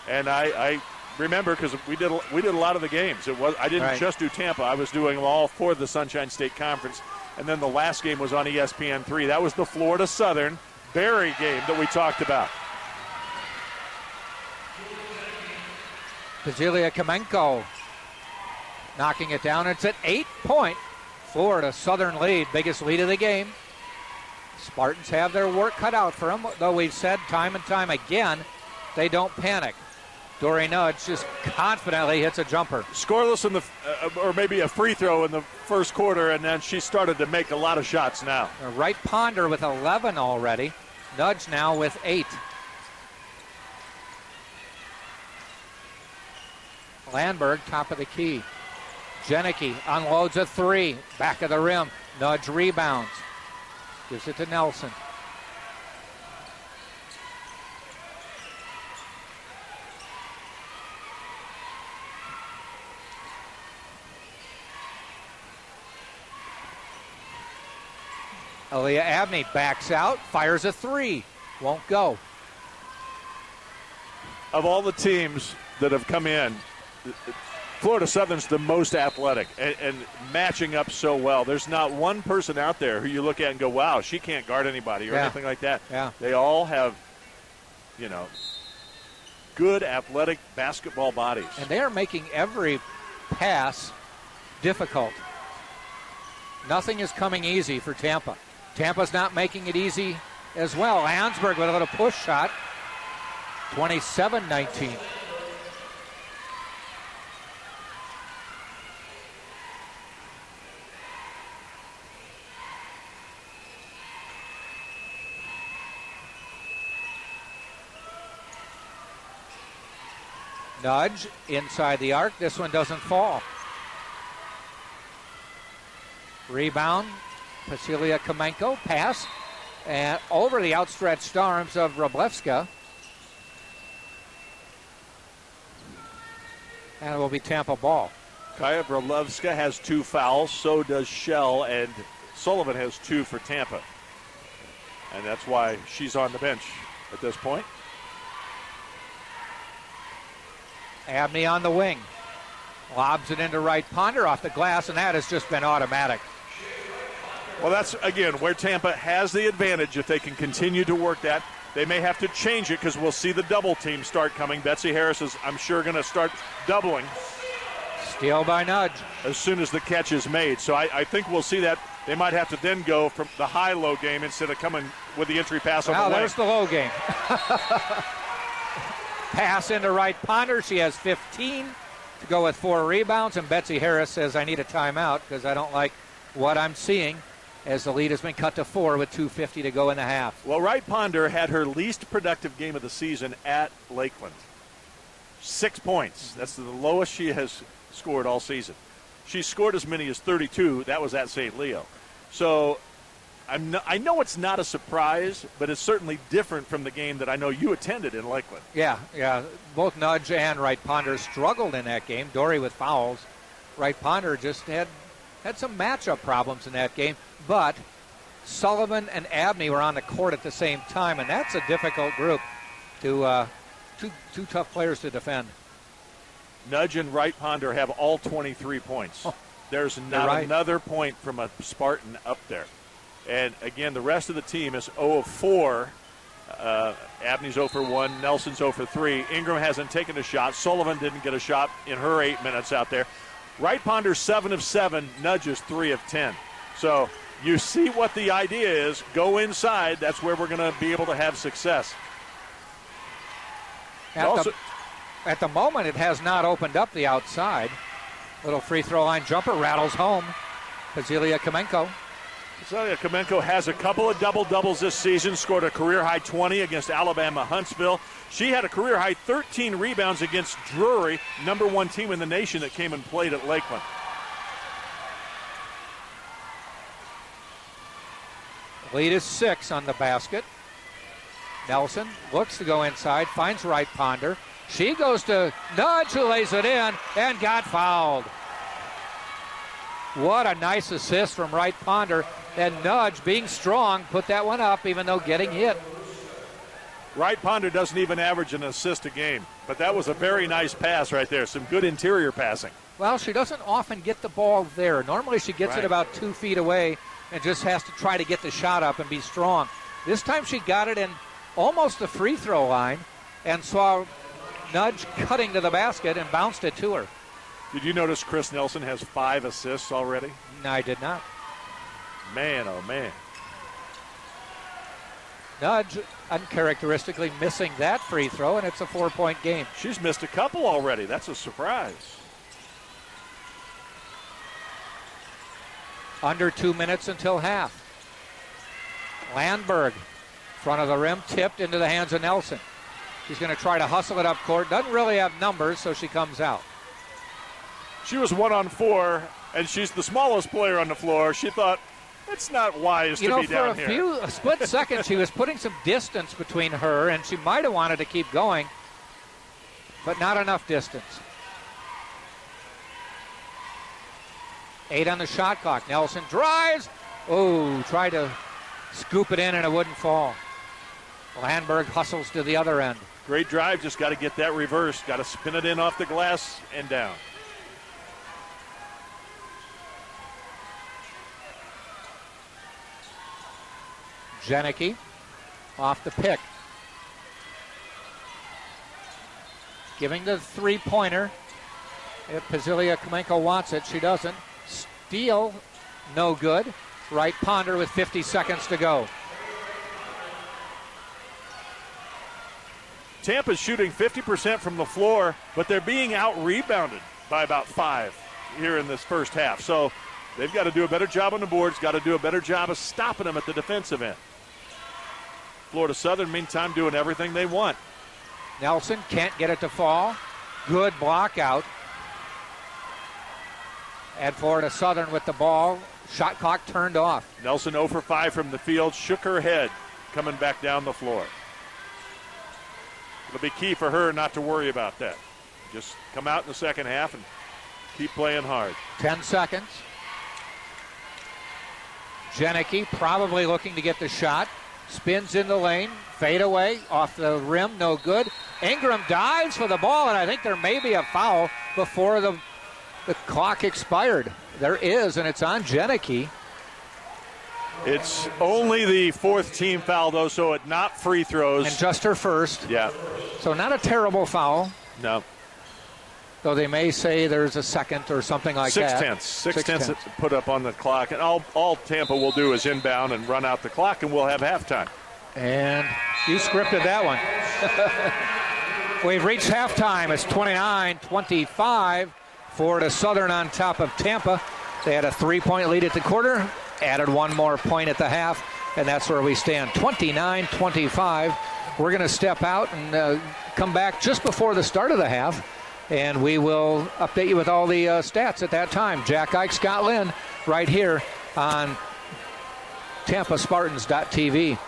Speaker 18: And I remember because we did a lot of the games. I didn't just do Tampa. I was doing them all for the Sunshine State Conference. And then the last game was on ESPN3. That was the Florida Southern Berry game that we talked about.
Speaker 17: Pazilia Kamenko knocking it down. It's an 8-point Florida Southern lead, biggest lead of the game. Spartans have their work cut out for them, though we've said time and time again, they don't panic. Dory Nudge just confidently hits a jumper.
Speaker 18: Scoreless in the, or maybe a free throw in the first quarter, and then she started to make a lot of shots now.
Speaker 17: Wright Ponder with 11 already. Nudge now with 8. Landberg, top of the key. Janicki unloads a 3. Back of the rim. Nudge rebounds. Gives it to Nelson. Aaliyah Abney backs out, fires a 3. Won't go.
Speaker 18: Of all the teams that have come in, Florida Southern's the most athletic and matching up so well. There's not one person out there who you look at and go, wow, she can't guard anybody or anything like that.
Speaker 17: Yeah.
Speaker 18: They all have, good athletic basketball bodies.
Speaker 17: And they are making every pass difficult. Nothing is coming easy for Tampa. Tampa's not making it easy as well. Ansberg with a little push shot. 27-19. Nudge inside the arc. This one doesn't fall. Rebound. Pazilia Kamenko. Pass. And over the outstretched arms of Wroblewska. And it will be Tampa ball.
Speaker 18: Kaya Wroblewska has 2 fouls. So does Shell. And Sullivan has 2 for Tampa. And that's why she's on the bench at this point.
Speaker 17: Abney on the wing. Lobs it into Wright Ponder off the glass, and that has just been automatic.
Speaker 18: Well, that's, again, where Tampa has the advantage. If they can continue to work that, they may have to change it because we'll see the double team start coming. Betsy Harris is, I'm sure, going to start doubling.
Speaker 17: Steal by Nudge.
Speaker 18: As soon as the catch is made. So I think we'll see that. They might have to then go from the high-low game instead of coming with the entry pass on the wing.
Speaker 17: There's the low game. pass into Wright Ponder. She has 15 to go with 4 rebounds, and Betsy Harris says, I need a timeout because I don't like what I'm seeing, as the lead has been cut to 4 with 2:50 to go in the half.
Speaker 18: Well, Wright Ponder had her least productive game of the season at Lakeland. 6 points. That's the lowest she has scored all season. She scored as many as 32. That was at St. Leo. So I know it's not a surprise, but it's certainly different from the game that I know you attended in Lakeland.
Speaker 17: Yeah. Both Nudge and Wright Ponder struggled in that game. Dory with fouls. Wright Ponder just had some matchup problems in that game, but Sullivan and Abney were on the court at the same time, and that's a difficult group to two tough players to defend.
Speaker 18: Nudge and Wright Ponder have all 23 points. There's not another point from a Spartan up there. And again, the rest of the team is 0 of 4. Abney's 0 for 1. Nelson's 0 for 3. Ingram hasn't taken a shot. Sullivan didn't get a shot in her 8 minutes out there. Wright Ponder's 7 of 7. Nudge is 3 of 10. So you see what the idea is. Go inside. That's where we're going to be able to have success.
Speaker 17: At the moment, it has not opened up the outside. Little free throw line jumper rattles home. Vasilya Kamenko.
Speaker 18: Vasilya Kamenko has a couple of double-doubles this season, scored a career-high 20 against Alabama Huntsville. She had a career-high 13 rebounds against Drury, number 1 team in the nation that came and played at Lakeland.
Speaker 17: Lead is 6 on the basket. Nelson looks to go inside, finds Wright Ponder. She goes to Nudge, who lays it in, and got fouled. What a nice assist from Wright Ponder. And Nudge, being strong, put that one up, even though getting hit.
Speaker 18: Wright Ponder doesn't even average an assist a game, but that was a very nice pass right there. Some good interior passing.
Speaker 17: Well, she doesn't often get the ball there. Normally she gets it about 2 feet away and just has to try to get the shot up and be strong. This time she got it in almost the free throw line and saw Nudge cutting to the basket and bounced it to her.
Speaker 18: Did you notice Chris Nelson has 5 assists already?
Speaker 17: No, I did not.
Speaker 18: Man, oh man.
Speaker 17: Nudge uncharacteristically missing that free throw, and it's a 4-point game.
Speaker 18: She's missed a couple already. That's a surprise.
Speaker 17: Under 2 minutes until half. Landberg, front of the rim, tipped into the hands of Nelson. She's going to try to hustle it up court. Doesn't really have numbers, so she comes out.
Speaker 18: She was 1 on 4, and she's the smallest player on the floor. She thought, it's not wise to be down here.
Speaker 17: For a split second, she was putting some distance between her, and she might have wanted to keep going, but not enough distance. 8 on the shot clock. Nelson drives. Oh, tried to scoop it in, and it wouldn't fall. Landberg hustles to the other end.
Speaker 18: Great drive, just got to get that reversed. Got to spin it in off the glass and down.
Speaker 17: Janicki off the pick. Giving the three-pointer. If Vasilya Kamenko wants it, she doesn't. Steal, no good. Wright Ponder with 50 seconds to go.
Speaker 18: Tampa's shooting 50% from the floor, but they're being out-rebounded by about 5 here in this first half. So they've got to do a better job on the boards, got to do a better job of stopping them at the defensive end. Florida Southern, meantime, doing everything they want.
Speaker 17: Nelson can't get it to fall. Good block out. And Florida Southern with the ball. Shot clock turned off.
Speaker 18: Nelson 0 for 5 from the field, shook her head coming back down the floor. It'll be key for her not to worry about that. Just come out in the second half and keep playing hard.
Speaker 17: 10 seconds. Janicki probably looking to get the shot. Spins in the lane. Fade away. Off the rim. No good. Ingram dives for the ball, and I think there may be a foul before the clock expired. There is, and it's on Janicki.
Speaker 18: It's only the 4th team foul, though, so it's not free throws.
Speaker 17: And just her first.
Speaker 18: Yeah.
Speaker 17: So not a terrible foul.
Speaker 18: No.
Speaker 17: Though they may say there's a second or something like that.
Speaker 18: 6/10 put up on the clock. And all Tampa will do is inbound and run out the clock, and we'll have halftime.
Speaker 17: And you scripted that one. We've reached halftime. It's 29-25. Florida Southern on top of Tampa. They had a 3-point lead at the quarter, added one more point at the half, and that's where we stand, 29-25. We're going to step out and come back just before the start of the half, and we will update you with all the stats at that time. Jack Ike, Scott Lynn, right here on TampaSpartans.tv.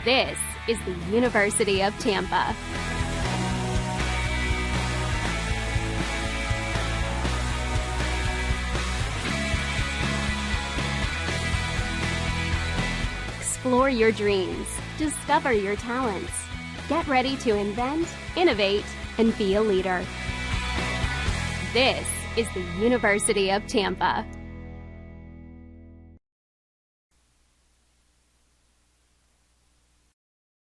Speaker 1: This is the University of Tampa. Explore your dreams. Discover your talents. Get ready to invent, innovate, and be a leader. This is the University of Tampa.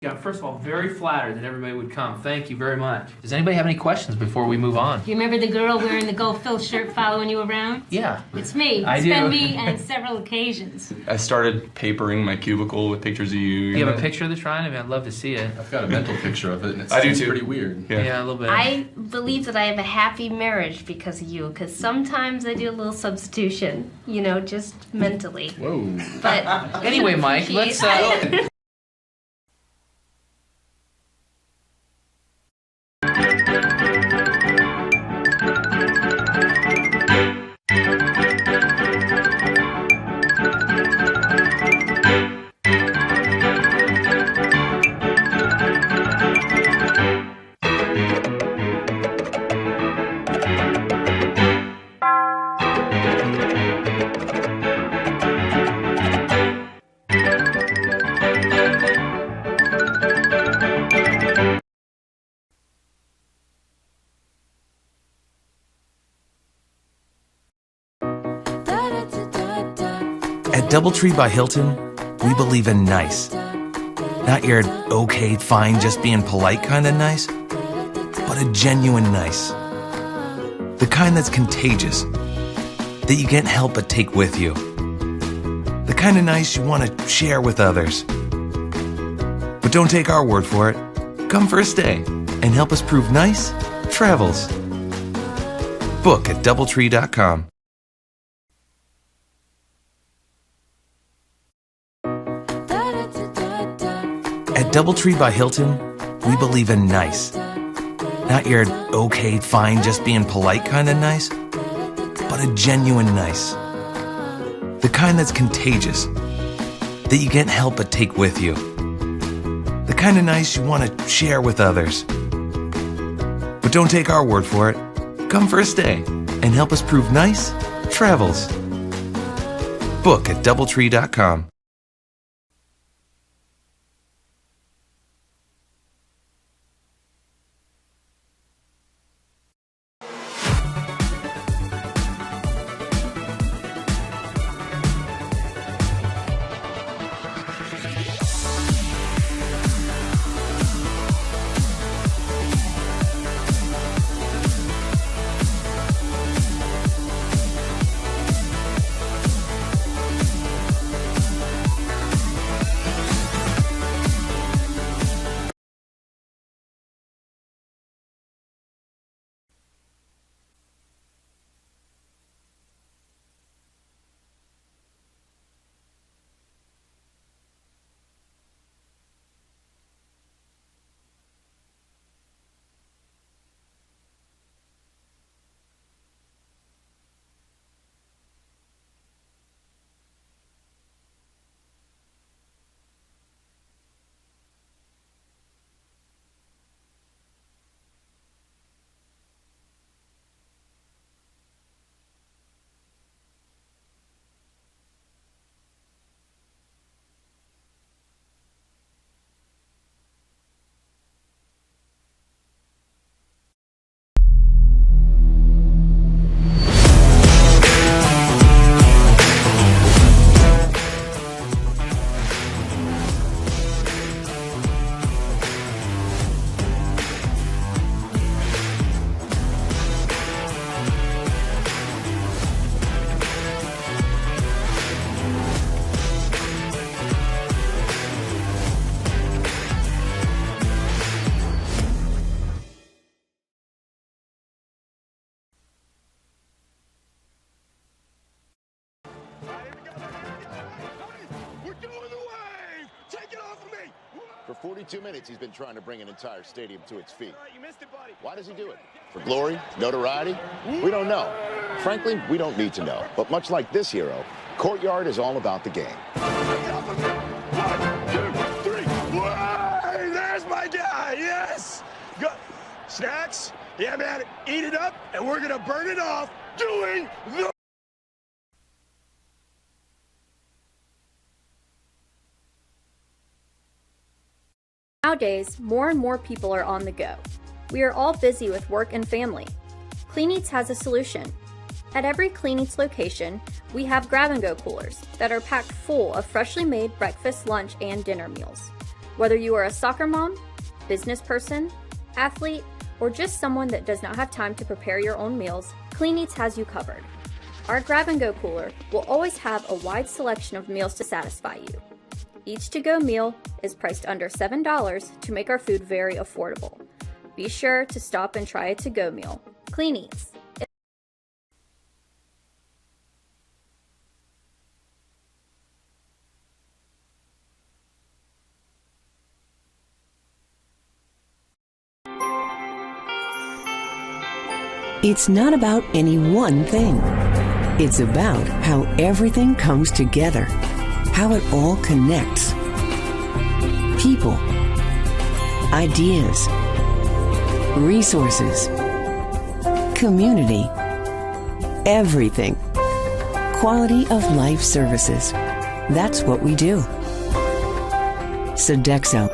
Speaker 4: Yeah, first of all, very flattered that everybody would come. Thank you very much. Does anybody have any questions before we move on?
Speaker 5: Do you remember the girl wearing the Go Phil shirt following you around?
Speaker 4: Yeah.
Speaker 5: It's me.
Speaker 6: I
Speaker 5: It's
Speaker 6: do.
Speaker 5: been me on several occasions.
Speaker 6: I started papering my cubicle with pictures of you.
Speaker 4: Do you have a picture of this, Ryan? I mean, I'd love to see it.
Speaker 7: I've got a mental picture of it, and
Speaker 6: I do
Speaker 7: it's
Speaker 6: too.
Speaker 7: pretty weird.
Speaker 4: Yeah, a little bit.
Speaker 8: I believe that I have a happy marriage because of you, because sometimes I do a little substitution, you know, just mentally.
Speaker 7: Whoa.
Speaker 8: But
Speaker 4: Anyway, Mike, let's...
Speaker 12: At DoubleTree by Hilton, we believe in nice. Not your okay, fine, just being polite kind of nice, but a genuine nice. The kind that's contagious, that you can't help but take with you. The kind of nice you want to share with others. But don't take our word for it. Come for a stay and help us prove nice travels. Book at DoubleTree.com. At DoubleTree by Hilton, we believe in nice. Not your okay, fine, just being polite kind of nice, but a genuine nice. The kind that's contagious, that you can't help but take with you. The kind of nice you want to share with others. But don't take our word for it. Come for a stay and help us prove nice travels. Book at DoubleTree.com.
Speaker 14: For 42 minutes, he's been trying to bring an entire stadium to its feet. You missed it, buddy. Why does he do it? For glory? Notoriety? We don't know. Frankly, we don't need to know. But much like this hero, Courtyard is all about the game.
Speaker 15: 1, 2, 3. Whoa, there's my guy. Yes. Go. Snacks? Yeah, man. Eat it up, and we're going to burn it off doing the...
Speaker 16: Nowadays, more and more people are on the go. We are all busy with work and family. Clean Eats has a solution. At every Clean Eats location, we have grab-and-go coolers that are packed full of freshly made breakfast, lunch, and dinner meals. Whether you are a soccer mom, business person, athlete, or just someone that does not have time to prepare your own meals, Clean Eats has you covered. Our grab-and-go cooler will always have a wide selection of meals to satisfy you. Each to-go meal is priced under $7 to make our food very affordable. Be sure to stop and try a to-go meal. Clean Eats.
Speaker 9: It's not about any one thing. It's about how everything comes together, how it all connects. People, ideas, resources, community, everything. Quality of life services. That's what we do. Sodexo.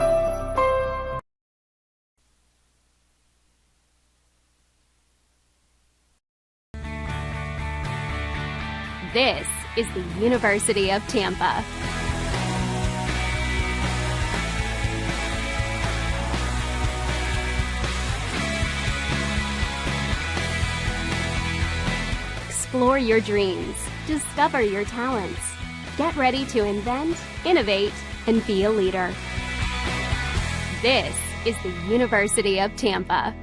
Speaker 1: This is the University of Tampa. Explore your dreams. Discover your talents. Get ready to invent, innovate, and be a leader. This is the University of Tampa.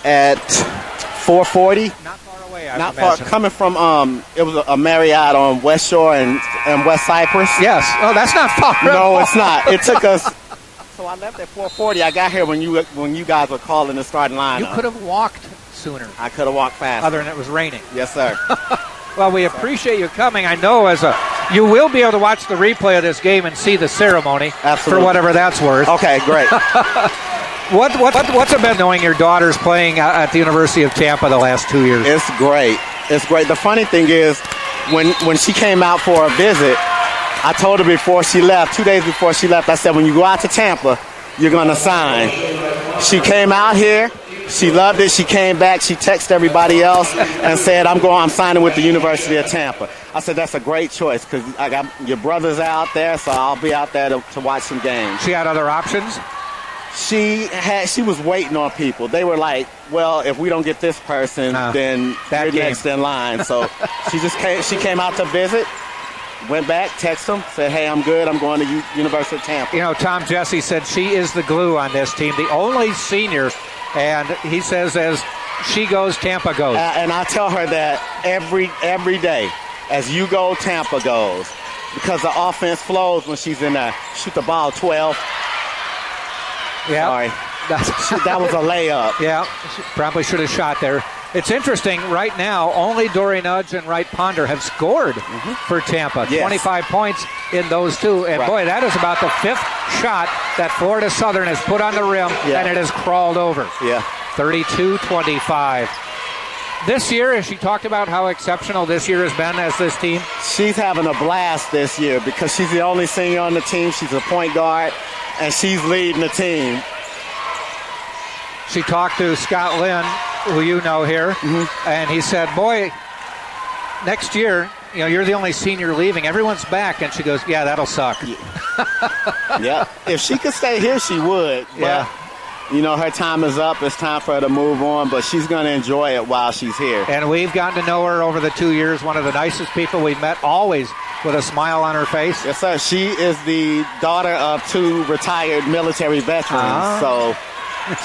Speaker 19: at 440.
Speaker 17: Not far away, I
Speaker 19: Not
Speaker 17: imagine.
Speaker 19: far. Coming from, it was a Marriott on West Shore and West Cypress.
Speaker 17: Yes. Oh, that's not far.
Speaker 19: No, it's not. It took us. So I left at 440. I got here when you guys were calling the starting line.
Speaker 17: You could have walked sooner.
Speaker 19: I could have walked faster.
Speaker 17: Other than it was raining.
Speaker 19: Yes, sir.
Speaker 17: Well, we appreciate you coming. I know you will be able to watch the replay of this game and see the ceremony.
Speaker 19: Absolutely.
Speaker 17: For whatever that's worth.
Speaker 19: Okay, great.
Speaker 17: What's it been knowing your daughter's playing at the University of Tampa the last 2 years?
Speaker 19: It's great. It's great. The funny thing is, when she came out for a visit, I told her before she left, 2 days before she left, I said, when you go out to Tampa, you're going to sign. She came out here. She loved it. She came back. She texted everybody else and said, I'm signing with the University of Tampa. I said, that's a great choice because I got your brothers out there, so I'll be out there to watch some games.
Speaker 17: She had other options?
Speaker 19: She was waiting on people. They were like, well, if we don't get this person, then you're next in line. So she came out to visit, went back, texted them, said, hey, I'm good. I'm going to University of Tampa.
Speaker 17: You know, Tom Jesse said she is the glue on this team, the only senior. And he says as she goes, Tampa goes.
Speaker 19: And I tell her that every day. As you go, Tampa goes. Because the offense flows when she's in there. Shoot the ball 12.
Speaker 17: Yeah.
Speaker 19: Sorry. That was a layup.
Speaker 17: Yeah, probably should have shot there. It's interesting, right now, only Dory Nudge and Wright Ponder have scored for Tampa.
Speaker 19: Yes.
Speaker 17: 25 points in those two. And boy, that is about the fifth shot that Florida Southern has put on the rim, and it has crawled over.
Speaker 19: Yeah.
Speaker 17: 32-25. This year, as she talked about how exceptional this year has been as this team?
Speaker 19: She's having a blast this year because she's the only senior on the team. She's a point guard, and she's leading the team.
Speaker 17: She talked to Scott Lynn, who you know here, and he said, boy, next year, you're the only senior leaving. Everyone's back. And she goes, yeah, that'll suck.
Speaker 19: Yeah. If she could stay here, she would. But, her time is up. It's time for her to move on, but she's going to enjoy it while she's here.
Speaker 17: And we've gotten to know her over the 2 years. One of the nicest people we've met, always with a smile on her face.
Speaker 19: Yes, sir. She is the daughter of 2 retired military veterans. So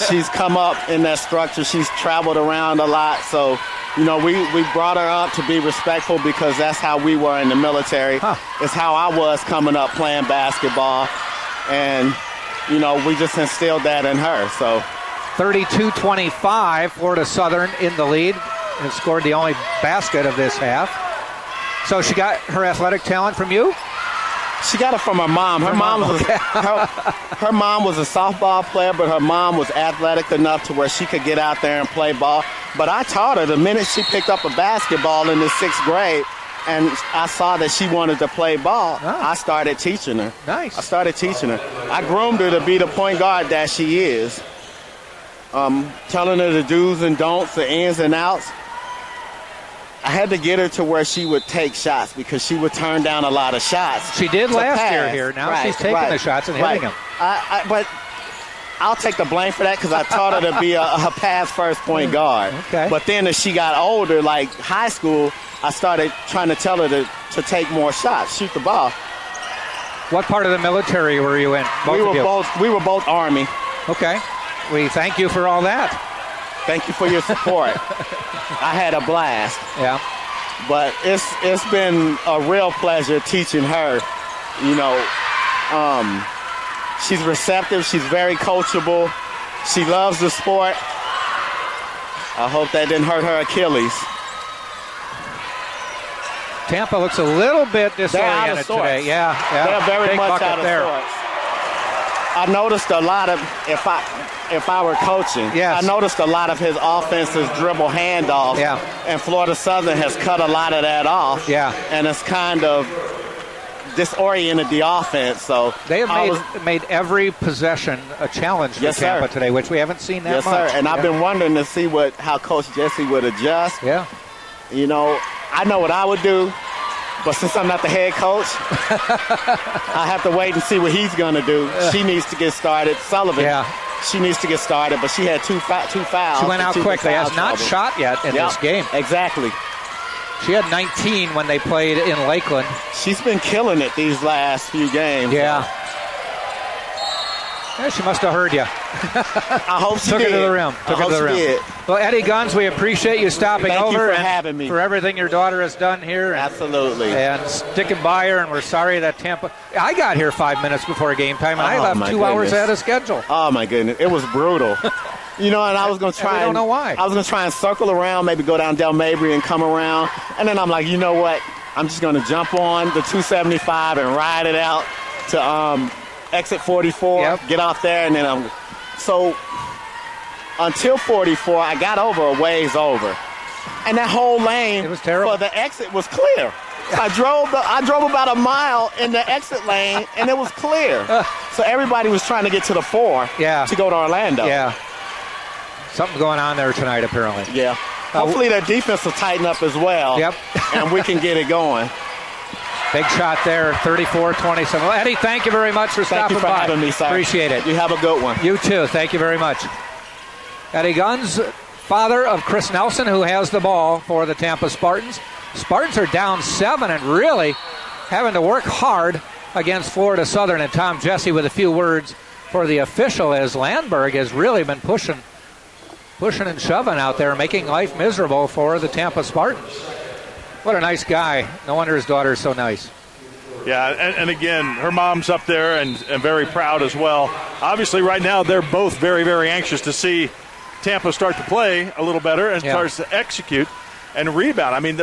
Speaker 19: she's come up in that structure. She's traveled around a lot. So, we brought her up to be respectful because that's how we were in the military. It's how I was coming up playing basketball. And, we just instilled that in her. So
Speaker 17: 32-25, Florida Southern in the lead and scored the only basket of this half. So she got her athletic talent from you?
Speaker 19: She got it from her mom. Her mom was a softball player, but her mom was athletic enough to where she could get out there and play ball. But I taught her the minute she picked up a basketball in the 6th grade, and I saw that she wanted to play ball, I started teaching her.
Speaker 17: Nice.
Speaker 19: I started teaching her. I groomed her to be the point guard that she is, telling her the do's and don'ts, the ins and outs. I had to get her to where she would take shots because she would turn down a lot of shots.
Speaker 17: She did last year here. Now she's taking the shots and hitting them.
Speaker 19: But I'll take the blame for that because I taught her to be a pass-first point guard.
Speaker 17: Okay.
Speaker 19: But then as she got older, like high school, I started trying to tell her to take more shots, shoot the ball.
Speaker 17: What part of the military were you in?
Speaker 19: We were both Army.
Speaker 17: Okay. We thank you for all that.
Speaker 19: Thank you for your support. I had a blast.
Speaker 17: Yeah.
Speaker 19: But it's been a real pleasure teaching her. She's receptive. She's very coachable. She loves the sport. I hope that didn't hurt her Achilles.
Speaker 17: Tampa looks a little bit disoriented today. Yeah.
Speaker 19: They're very much out of sorts. I noticed a lot of, if I were coaching, I noticed a lot of his offenses dribble handoffs.
Speaker 17: Yeah.
Speaker 19: And Florida Southern has cut a lot of that off.
Speaker 17: Yeah.
Speaker 19: And it's kind of disoriented the offense. So
Speaker 17: they have made every possession a challenge for Tampa today, which we haven't seen that much.
Speaker 19: Yes, sir. And I've been wondering to see how Coach Jesse would adjust.
Speaker 17: Yeah.
Speaker 19: I know what I would do. But since I'm not the head coach, I have to wait and see what he's going to do. She needs to get started. Sullivan, she needs to get started, but she had two fouls.
Speaker 17: She went out quickly. Has not shot yet in this game.
Speaker 19: Exactly.
Speaker 17: She had 19 when they played in Lakeland.
Speaker 19: She's been killing it these last few games.
Speaker 17: Yeah. Yeah, she must have heard you.
Speaker 19: I hope she
Speaker 17: Took
Speaker 19: did.
Speaker 17: her to the rim.
Speaker 19: I hope she did.
Speaker 17: Well, Eddie Guns, we appreciate you stopping
Speaker 19: Thank
Speaker 17: over
Speaker 19: you for
Speaker 17: and
Speaker 19: having me.
Speaker 17: for everything your daughter has done here.
Speaker 19: Absolutely.
Speaker 17: And sticking by her, and we're sorry that Tampa. I got here 5 minutes before game time, and I left 2 hours ahead of schedule.
Speaker 19: Oh my goodness, it was brutal. You know, and I was going to try.
Speaker 17: I don't know why.
Speaker 19: I was going to try and circle around, maybe go down Del Mabry and come around, and then I'm like, you know what? I'm just going to jump on the 275 and ride it out to exit 44, get off there, and then so until 44, I got over a ways over, and that whole lane
Speaker 17: it was terrible.
Speaker 19: For the exit was clear. I drove about a mile in the exit lane, and it was clear. So everybody was trying to get to the 4 to go to Orlando.
Speaker 17: Yeah. Something going on there tonight, apparently.
Speaker 19: Yeah. Hopefully their defense will tighten up as well.
Speaker 17: Yep.
Speaker 19: And we can get it going.
Speaker 17: Big shot there, 34-27. Well, Eddie, thank you very much for stopping by.
Speaker 19: Thank you for having me, sir.
Speaker 17: Appreciate it.
Speaker 19: You have a good one.
Speaker 17: You too. Thank you very much. Eddie Guns, father of Chris Nelson, who has the ball for the Tampa Spartans. Spartans are down 7 and really having to work hard against Florida Southern. And Tom Jesse with a few words for the official, as Landberg has really been pushing and shoving out there, making life miserable for the Tampa Spartans. What a nice guy. No wonder his daughter is so nice.
Speaker 18: Yeah, and again, her mom's up there and very proud as well. Obviously, right now, they're both very, very anxious to see Tampa start to play a little better and starts to execute and rebound. I mean,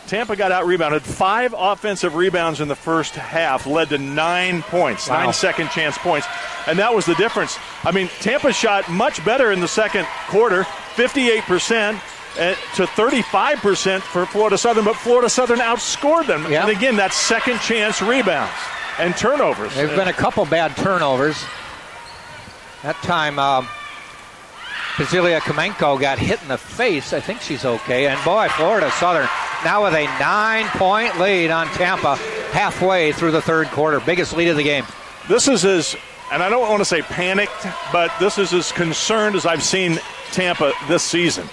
Speaker 18: Tampa got out-rebounded. 5 offensive rebounds in the first half led to 9 points, 9 second-chance points. And that was the difference. I mean, Tampa shot much better in the second quarter, 58% to 35% for Florida Southern, but Florida Southern outscored them.
Speaker 17: Yep.
Speaker 18: And again, that's second-chance rebounds and turnovers.
Speaker 17: There have been a couple bad turnovers. That time, Kazilia Kamenko got hit in the face. I think she's okay. And boy, Florida Southern now with a 9-point lead on Tampa halfway through the third quarter. Biggest lead of the game.
Speaker 18: This is and I don't want to say panicked, but this is as concerned as I've seen Tampa this season.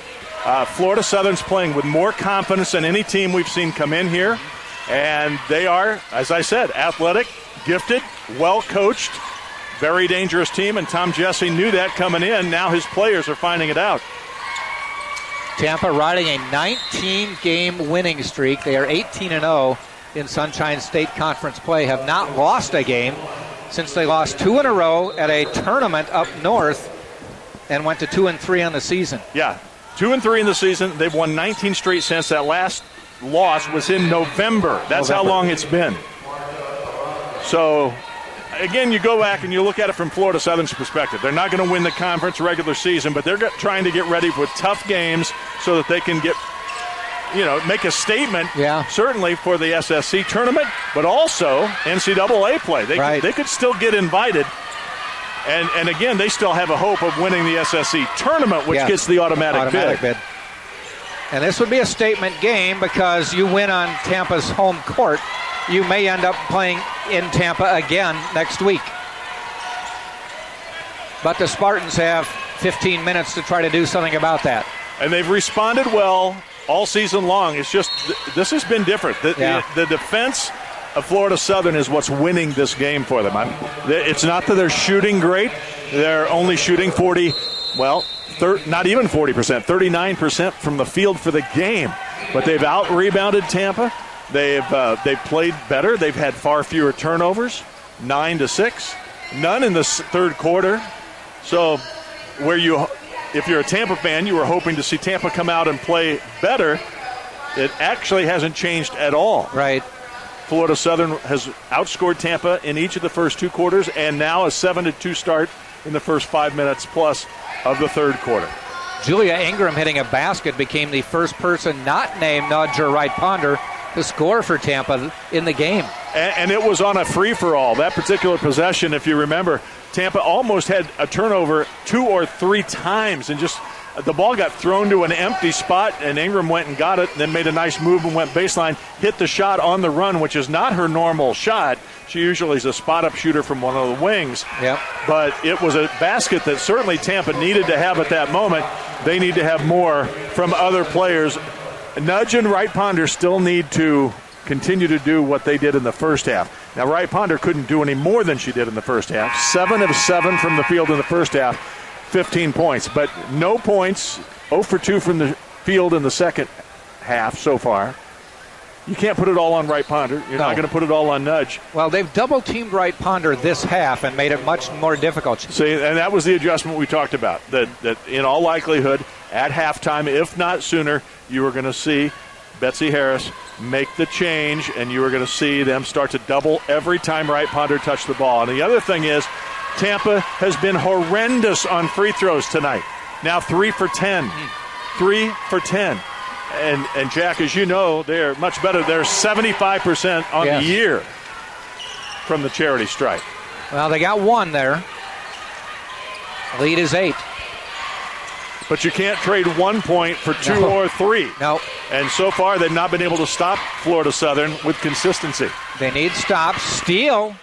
Speaker 18: Florida Southern's playing with more confidence than any team we've seen come in here. And they are, as I said, athletic, gifted, well-coached, very dangerous team, and Tom Jesse knew that coming in. Now his players are finding it out.
Speaker 17: Tampa riding a 19-game winning streak. They are 18-0 in Sunshine State Conference play, have not lost a game since they lost 2 in a row at a tournament up north and went to 2-3 on the season.
Speaker 18: Yeah, 2-3 in the season. They've won 19 straight since. That last loss was in November. That's how long it's been. So, again, you go back and you look at it from Florida Southern's perspective. They're not going to win the conference regular season, but they're trying to get ready for tough games so that they can get, make a statement, certainly for the SSC tournament, but also NCAA play. They could still get invited. And again, they still have a hope of winning the SSC tournament, which gets the automatic bid.
Speaker 17: And this would be a statement game because you win on Tampa's home court. You may end up playing in Tampa again next week. But the Spartans have 15 minutes to try to do something about that.
Speaker 18: And they've responded well all season long. It's just, this has been different. The defense of Florida Southern is what's winning this game for them. It's not that they're shooting great. They're only shooting not even 40%, 39% from the field for the game. But they've out-rebounded Tampa. They've played better. They've had far fewer turnovers, 9-6, none in the third quarter. So, if you're a Tampa fan, you were hoping to see Tampa come out and play better. It actually hasn't changed at all.
Speaker 17: Right.
Speaker 18: Florida Southern has outscored Tampa in each of the first 2 quarters, and now a 7-2 start in the first 5 minutes plus of the third quarter.
Speaker 17: Julia Ingram hitting a basket became the first person not named Nadja Wright-Ponder to score for Tampa in the game.
Speaker 18: And it was on a free-for-all. That particular possession, if you remember, Tampa almost had a turnover 2 or 3 times, and just the ball got thrown to an empty spot, and Ingram went and got it, and then made a nice move and went baseline, hit the shot on the run, which is not her normal shot. She usually is a spot-up shooter from one of the wings.
Speaker 17: Yep.
Speaker 18: But it was a basket that certainly Tampa needed to have at that moment. They need to have more from other players. Nudge and Wright-Ponder still need to continue to do what they did in the first half. Now, Wright Ponder couldn't do any more than she did in the first half. 7 of 7 from the field in the first half, 15 points. But no points, 0 for 2 from the field in the second half so far. You can't put it all on Wright Ponder. You're not going to put it all on Nudge.
Speaker 17: Well, they've double-teamed Wright Ponder this half and made it much more difficult.
Speaker 18: See, and that was the adjustment we talked about, that in all likelihood, at halftime, if not sooner, you were going to see Betsy Harris make the change, and you were going to see them start to double every time Wright Ponder touched the ball. And the other thing is, Tampa has been horrendous on free throws tonight. Now 3 for 10. 3 for 10. And Jack, as you know, they're much better. They're 75% on the year from the charity stripe.
Speaker 17: Well, they got 1 there. Lead is 8.
Speaker 18: But you can't trade 1 point for 2 or 3.
Speaker 17: No.
Speaker 18: And so far, they've not been able to stop Florida Southern with consistency.
Speaker 17: They need stops. Steal.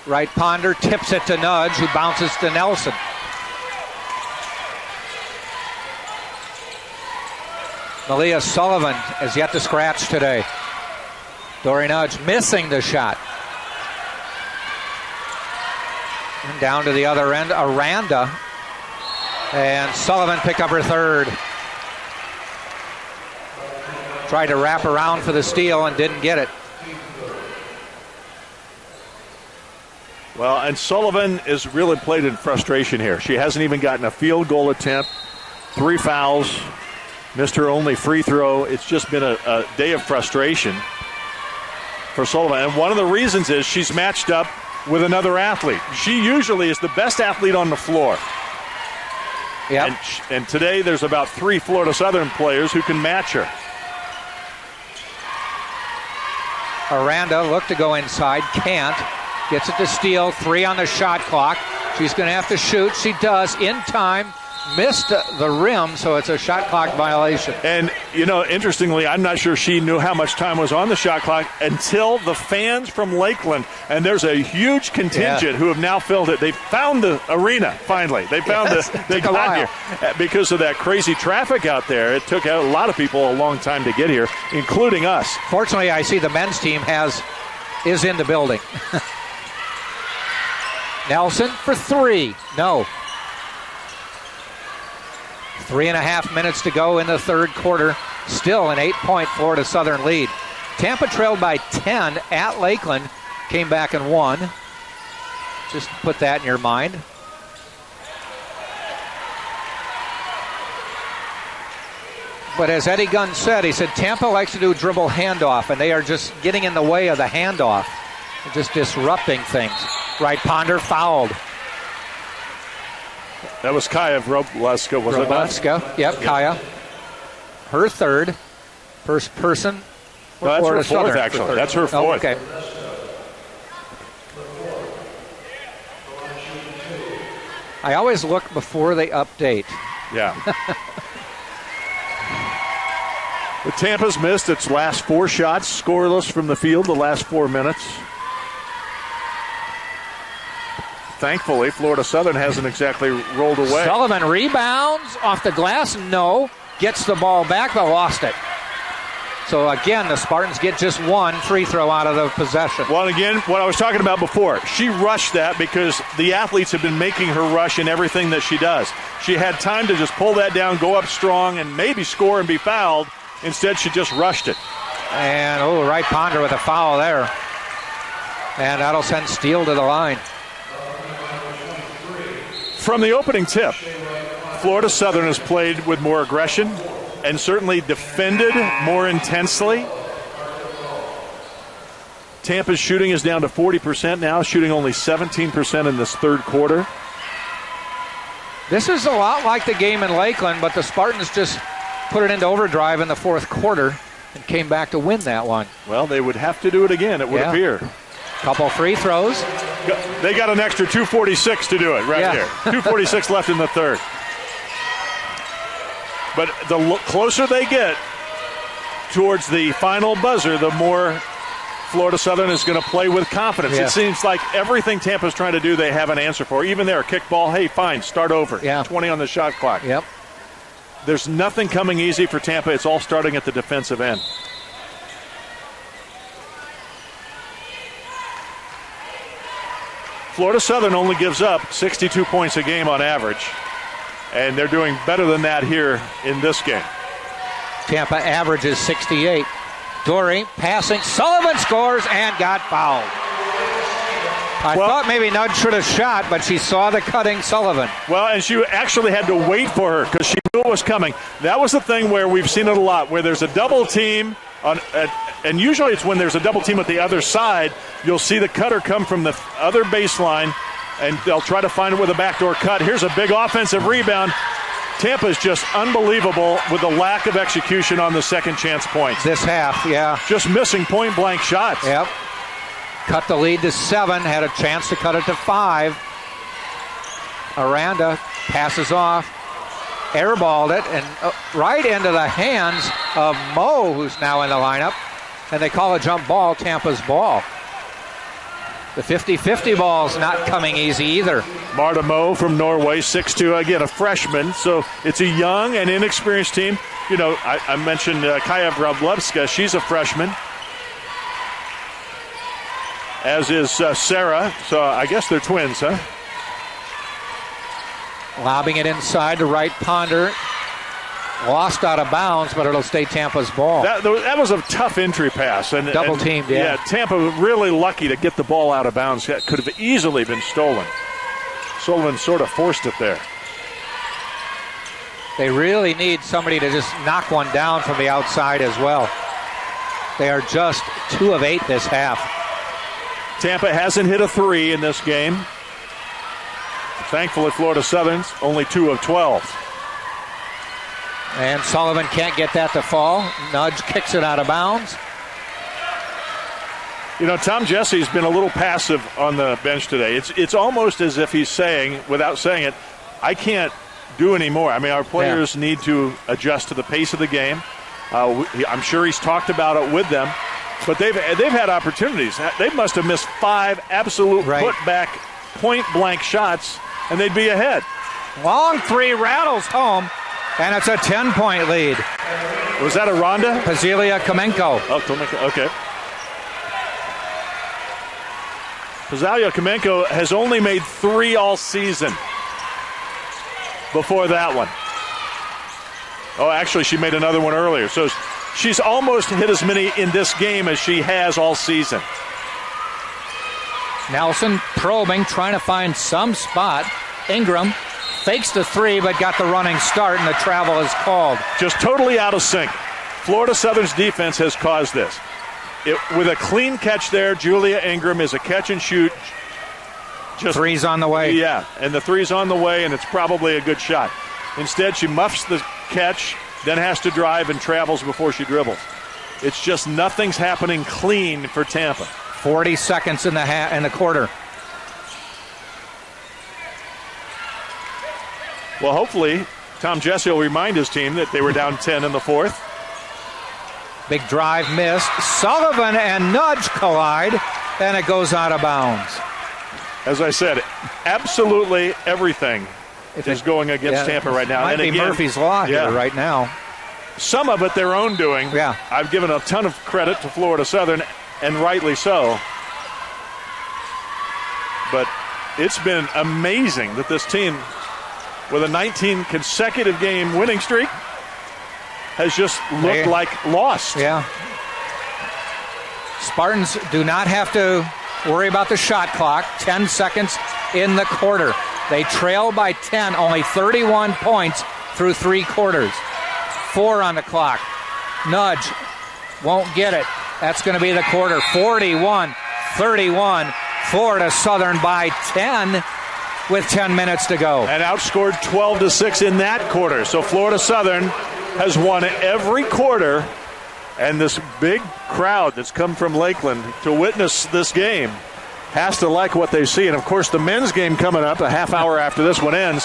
Speaker 17: Wright Ponder tips it to Nudge, who bounces to Nelson. Malia Sullivan has yet to scratch today. Dory Nudge missing the shot. And down to the other end, Aranda. And Sullivan picked up her third. Tried to wrap around for the steal and didn't get it.
Speaker 18: Well, and Sullivan is really played in frustration here. She hasn't even gotten a field goal attempt. 3 fouls. Missed her only free throw. It's just been a day of frustration for Sullivan. And one of the reasons is she's matched up with another athlete. She usually is the best athlete on the floor.
Speaker 17: Yep.
Speaker 18: And today there's about 3 Florida Southern players who can match her.
Speaker 17: Aranda looked to go inside, can't. Gets it to Steele, 3 on the shot clock. She's going to have to shoot. She does in time. Missed the rim, so it's a shot clock violation.
Speaker 18: And, you know, interestingly, I'm not sure she knew how much time was on the shot clock until the fans from Lakeland, and there's a huge contingent who have now filled it. They found the arena, finally. They found they got here. Because of that crazy traffic out there, it took a lot of people a long time to get here, including us.
Speaker 17: Fortunately, I see the men's team is in the building. Nelson for 3. No. 3.5 minutes to go in the third quarter. Still an 8-point Florida Southern lead. Tampa trailed by 10 at Lakeland. Came back and won. Just put that in your mind. But as Eddie Gunn said, he said Tampa likes to do dribble handoff, and they are just getting in the way of the handoff. They're just disrupting things. Wright Ponder fouled.
Speaker 18: That was Kaya Robleska, was it not?
Speaker 17: Robleska, yep, Kaya. Her third. First person.
Speaker 18: No, that's her fourth, actually. That's her fourth.
Speaker 17: Oh, okay. I always look before they update.
Speaker 18: Yeah. The Tampa's missed its last 4 shots, scoreless from the field the last 4 minutes. Thankfully, Florida Southern hasn't exactly rolled away.
Speaker 17: Sullivan rebounds off the glass. No. Gets the ball back, but lost it. So, again, the Spartans get just 1 free throw out of the possession.
Speaker 18: Well, again, what I was talking about before, she rushed that because the athletes have been making her rush in everything that she does. She had time to just pull that down, go up strong, and maybe score and be fouled. Instead, she just rushed it.
Speaker 17: And, Wright Ponder with a foul there. And that'll send Steele to the line.
Speaker 18: From the opening tip, Florida Southern has played with more aggression and certainly defended more intensely. Tampa's shooting is down to 40% now, shooting only 17% in this third quarter.
Speaker 17: This is a lot like the game in Lakeland, but the Spartans just put it into overdrive in the fourth quarter and came back to win that one.
Speaker 18: Well, they would have to do it again, it would appear.
Speaker 17: Couple free throws.
Speaker 18: They got an extra 2:46 to do it here. 2:46 left in the third. But the closer they get towards the final buzzer, the more Florida Southern is going to play with confidence. It seems like everything Tampa's trying to do, they have an answer for. Even there, kickball, hey, fine, start over. 20 on the shot clock.
Speaker 17: Yep.
Speaker 18: There's nothing coming easy for Tampa. It's all starting at the defensive end. Florida Southern only gives up 62 points a game on average, and they're doing better than that here in this game.
Speaker 17: Tampa averages 68. Dory passing. Sullivan scores and got fouled. I thought maybe Nudge should have shot, but she saw the cutting Sullivan.
Speaker 18: Well, and she actually had to wait for her because she knew it was coming. That was the thing where we've seen it a lot, where there's a double team, and usually it's when there's a double team at the other side, you'll see the cutter come from the other baseline, and they'll try to find it with a backdoor cut. Here's a big offensive rebound. Tampa's just unbelievable with the lack of execution on the second chance points.
Speaker 17: This half, yeah.
Speaker 18: Just missing point-blank shots.
Speaker 17: Yep. Cut the lead to 7, had a chance to cut it to 5. Aranda passes off, airballed it, and right into the hands of Moe, who's now in the lineup, and they call a jump ball, Tampa's ball. The 50-50 ball's not coming easy either.
Speaker 18: Marta Moe from Norway, 6'2", again, a freshman, so it's a young and inexperienced team. You know, I mentioned Kaya Wroblewska, she's a freshman. As is Sarah, so I guess they're twins, huh?
Speaker 17: Lobbing it inside to right Ponder. Lost out of bounds, but it'll stay Tampa's ball.
Speaker 18: That was a tough entry pass.
Speaker 17: Double teamed, yeah.
Speaker 18: Yeah, Tampa really lucky to get the ball out of bounds. That could have easily been stolen. Sullivan sort of forced it there.
Speaker 17: They really need somebody to just knock one down from the outside as well. They are just 2 of 8 this half.
Speaker 18: Tampa hasn't hit a 3 in this game. Thankfully, Florida Southern's only 2 of 12.
Speaker 17: And Sullivan can't get that to fall. Nudge kicks it out of bounds.
Speaker 18: You know, Tom Jesse's been a little passive on the bench today. It's almost as if he's saying, without saying it, I can't do any more. I mean, our players need to adjust to the pace of the game. I'm sure he's talked about it with them. But they've had opportunities. They must have missed 5 absolute put-back, point-blank shots, and they'd be ahead.
Speaker 17: Long 3 rattles home, and it's a 10-point lead.
Speaker 18: Was that a Ronda?
Speaker 17: Pazilia Kamenko.
Speaker 18: Oh, Kamenko, okay. Pazilia Kamenko has only made 3 all season before that one. Oh, actually, she made another one earlier. So she's almost hit as many in this game as she has all season.
Speaker 17: Nelson probing, trying to find some spot. Ingram fakes the 3, but got the running start, and the travel is called.
Speaker 18: Just totally out of sync. Florida Southern's defense has caused this. With a clean catch there, Julia Ingram is a catch and shoot.
Speaker 17: Just 3's on the way.
Speaker 18: Yeah, and the 3's on the way, and it's probably a good shot. Instead, she muffs the catch, then has to drive and travels before she dribbles. It's just nothing's happening clean for Tampa.
Speaker 17: 40 seconds in the quarter.
Speaker 18: Well, hopefully, Tom Jesse will remind his team that they were down 10 in the 4th.
Speaker 17: Big drive missed. Sullivan and Nudge collide, and it goes out of bounds.
Speaker 18: As I said, absolutely everything is going against Tampa right now.
Speaker 17: Might be Murphy's Law here right now.
Speaker 18: Some of it their own doing.
Speaker 17: Yeah.
Speaker 18: I've given a ton of credit to Florida Southern, and rightly so. But it's been amazing that this team, with a 19 consecutive game winning streak, has just looked like lost.
Speaker 17: Yeah. Spartans do not have to worry about the shot clock. 10 seconds in the quarter. They trail by 10, only 31 points through 3 quarters. 4 on the clock. Nudge won't get it. That's going to be the quarter. 41-31. Florida Southern by 10 with 10 minutes to go.
Speaker 18: And outscored 12-6 in that quarter. So Florida Southern has won every quarter. And this big crowd that's come from Lakeland to witness this game has to like what they see. And, of course, the men's game coming up a half hour after this one ends.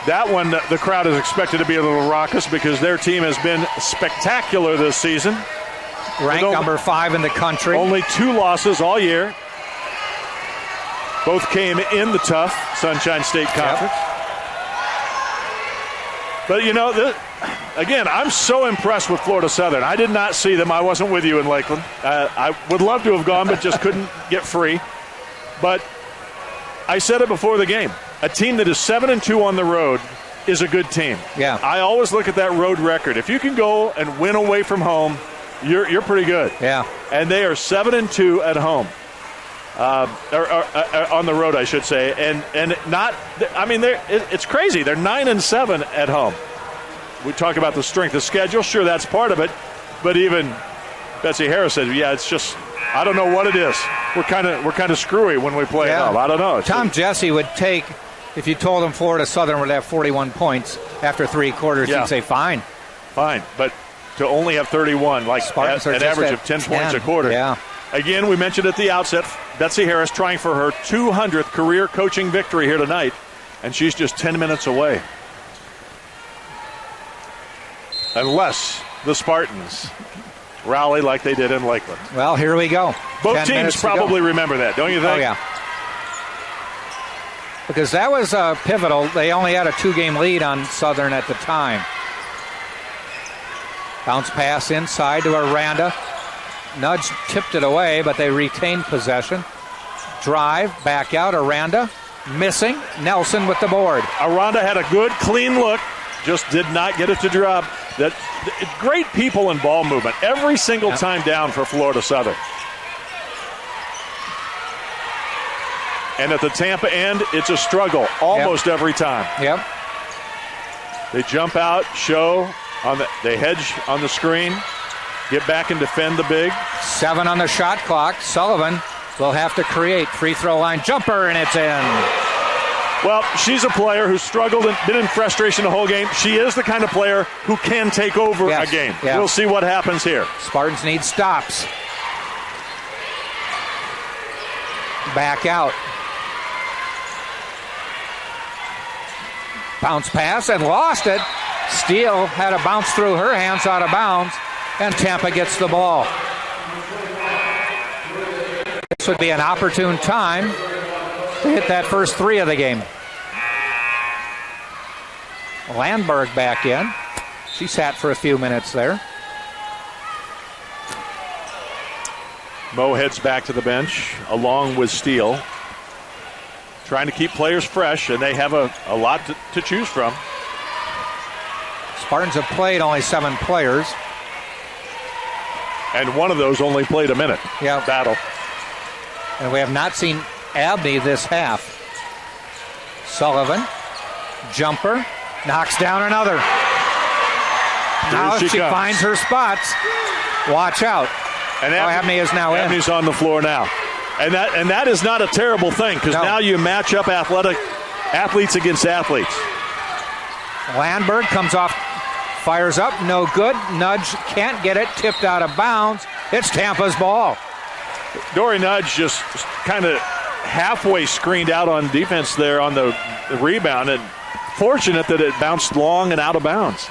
Speaker 18: That one, the crowd is expected to be a little raucous because their team has been spectacular this season.
Speaker 17: Ranked number 5 in the country.
Speaker 18: Only 2 losses all year. Both came in the tough Sunshine State Conference. But, you know, again, I'm so impressed with Florida Southern. I did not see them. I wasn't with you in Lakeland. I would love to have gone, but just couldn't get free. But I said it before the game. A team that is 7-2 on the road is a good team.
Speaker 17: Yeah.
Speaker 18: I always look at that road record. If you can go and win away from home, you're pretty good.
Speaker 17: Yeah.
Speaker 18: And they are 7-2 at home. Or on the road, I should say. And not, I mean, it's crazy. They're 9-7 at home. We talk about the strength of schedule. Sure, that's part of it. But even Betsy Harris said, yeah, it's just, I don't know what it is. We're kind of screwy when we play at home. I don't know.
Speaker 17: Tom Jesse would take, if you told him Florida Southern would have 41 points after 3 quarters, he'd say fine.
Speaker 18: Fine, but to only have 31, like an average of 10 points a quarter.
Speaker 17: Yeah.
Speaker 18: Again, we mentioned at the outset, Betsy Harris trying for her 200th career coaching victory here tonight, and she's just 10 minutes away. Unless the Spartans rally like they did in Lakeland.
Speaker 17: Well, here we go.
Speaker 18: Both teams probably remember that, don't you think?
Speaker 17: Oh, yeah. Because that was pivotal. They only had a 2-game lead on Southern at the time. Bounce pass inside to Aranda. Nudge tipped it away, but they retained possession. Drive, back out, Aranda. Missing. Nelson with the board.
Speaker 18: Aranda had a good, clean look. Just did not get it to drop. Great people in ball movement every single time down for Florida Southern. And at the Tampa end, it's a struggle almost every time.
Speaker 17: Yep.
Speaker 18: They jump out, show, they hedge on the screen, get back and defend the big.
Speaker 17: 7 on the shot clock. Sullivan will have to create. Free throw line jumper, and it's in.
Speaker 18: Well, she's a player who struggled and been in frustration the whole game. She is the kind of player who can take over a game.
Speaker 17: Yeah.
Speaker 18: We'll see what happens here.
Speaker 17: Spartans need stops. Back out. Bounce pass and lost it. Steele had a bounce through her hands out of bounds, and Tampa gets the ball. This would be an opportune time to hit that first 3 of the game. Landberg back in. She sat for a few minutes there.
Speaker 18: Mo heads back to the bench along with Steele. Trying to keep players fresh, and they have a lot to choose from.
Speaker 17: Spartans have played only 7 players.
Speaker 18: And one of those only played a minute.
Speaker 17: Yeah.
Speaker 18: Battle.
Speaker 17: And we have not seen Abney this half. Sullivan, jumper, knocks down another. Now she finds her spots. Watch out.
Speaker 18: And
Speaker 17: Abney is now in.
Speaker 18: Abney's on the floor now. And that is not a terrible thing, because now you match up athletes against athletes.
Speaker 17: Landberg comes off, fires up, no good. Nudge can't get it, tipped out of bounds. It's Tampa's ball.
Speaker 18: Dory Nudge just kind of halfway screened out on defense there on the rebound, and fortunate that it bounced long and out of bounds.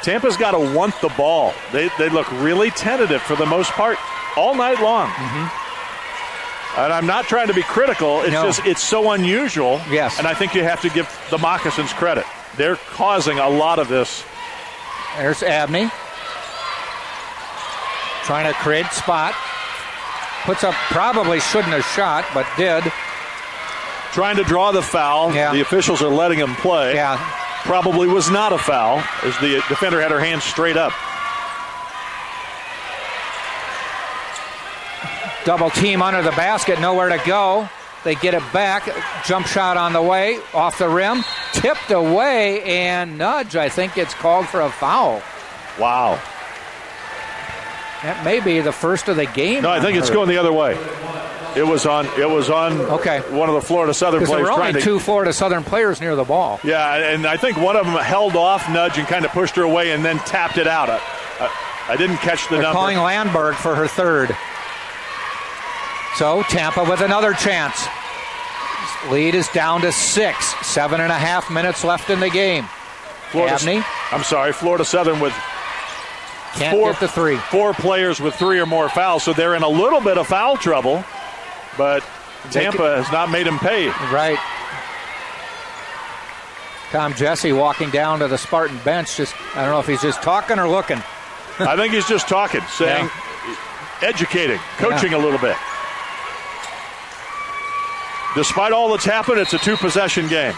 Speaker 18: Tampa's got to want the ball. They look really tentative for the most part all night long.
Speaker 17: Mm-hmm.
Speaker 18: And I'm not trying to be critical. It's just it's so unusual.
Speaker 17: Yes.
Speaker 18: And I think you have to give the Moccasins credit. They're causing a lot of this.
Speaker 17: There's Abney. Trying to create spot. Puts up, probably shouldn't have shot, but did.
Speaker 18: Trying to draw the foul.
Speaker 17: Yeah.
Speaker 18: The officials are letting him play.
Speaker 17: Yeah.
Speaker 18: Probably was not a foul, as the defender had her hands straight up.
Speaker 17: Double team under the basket, nowhere to go. They get it back. Jump shot on the way, off the rim, tipped away, and Nudge, I think, gets called for a foul.
Speaker 18: Wow.
Speaker 17: That may be the first of the game.
Speaker 18: No, I think it's going the other way. It was on one of the Florida Southern players.
Speaker 17: There were only 2 Florida Southern players near the ball.
Speaker 18: Yeah, and I think one of them held off Nudge and kind of pushed her away and then tapped it out. I didn't catch the
Speaker 17: They're
Speaker 18: number.
Speaker 17: Calling Landberg for her 3rd. So Tampa with another chance. Lead is down to 6. 7.5 minutes left in the game. Abney.
Speaker 18: Florida Southern with
Speaker 17: can't get the 3.
Speaker 18: 4 players with 3 or more fouls, so they're in a little bit of foul trouble, but Tampa has not made them pay.
Speaker 17: Right. Tom Jesse walking down to the Spartan bench. I don't know if he's just talking or looking.
Speaker 18: I think he's just talking, saying, educating, coaching a little bit. Despite all that's happened, it's a 2-possession game.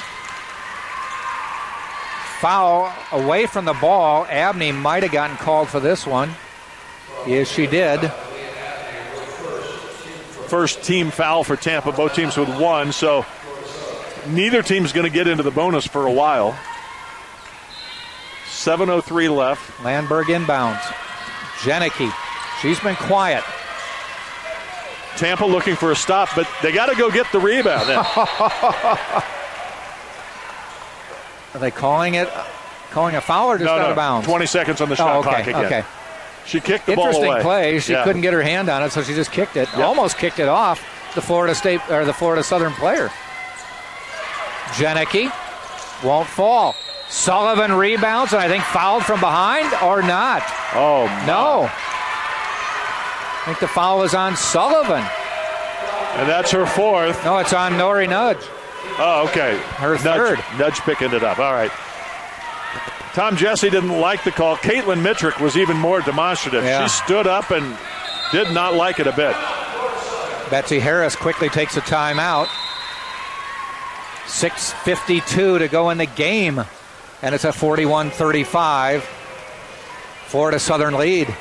Speaker 17: Foul away from the ball. Abney might have gotten called for this one. Yes, she did.
Speaker 18: First team foul for Tampa, both teams with 1, so neither team's going to get into the bonus for a while. 7:03 left.
Speaker 17: Landberg inbounds. Janicki, she's been quiet.
Speaker 18: Tampa looking for a stop, but they got to go get the rebound then.
Speaker 17: Are they calling a foul or just out of bounds?
Speaker 18: 20 seconds on the shot clock again.
Speaker 17: Okay.
Speaker 18: She kicked the ball away.
Speaker 17: Interesting play. She couldn't get her hand on it, so she just kicked it. Yep. Almost kicked it off the Florida Southern player. Janicki won't fall. Sullivan rebounds, and I think fouled from behind or not.
Speaker 18: Oh, my.
Speaker 17: No. I think the foul was on Sullivan.
Speaker 18: And that's her 4th.
Speaker 17: No, it's on Nori Nudge.
Speaker 18: Oh, okay.
Speaker 17: Her third.
Speaker 18: Nudge picking it up. All right. Tom Jesse didn't like the call. Caitlin Mittrick was even more demonstrative.
Speaker 17: Yeah.
Speaker 18: She stood up and did not like it a bit.
Speaker 17: Betsy Harris quickly takes a timeout. 6:52 to go in the game. And it's a 41-35 Florida Southern lead.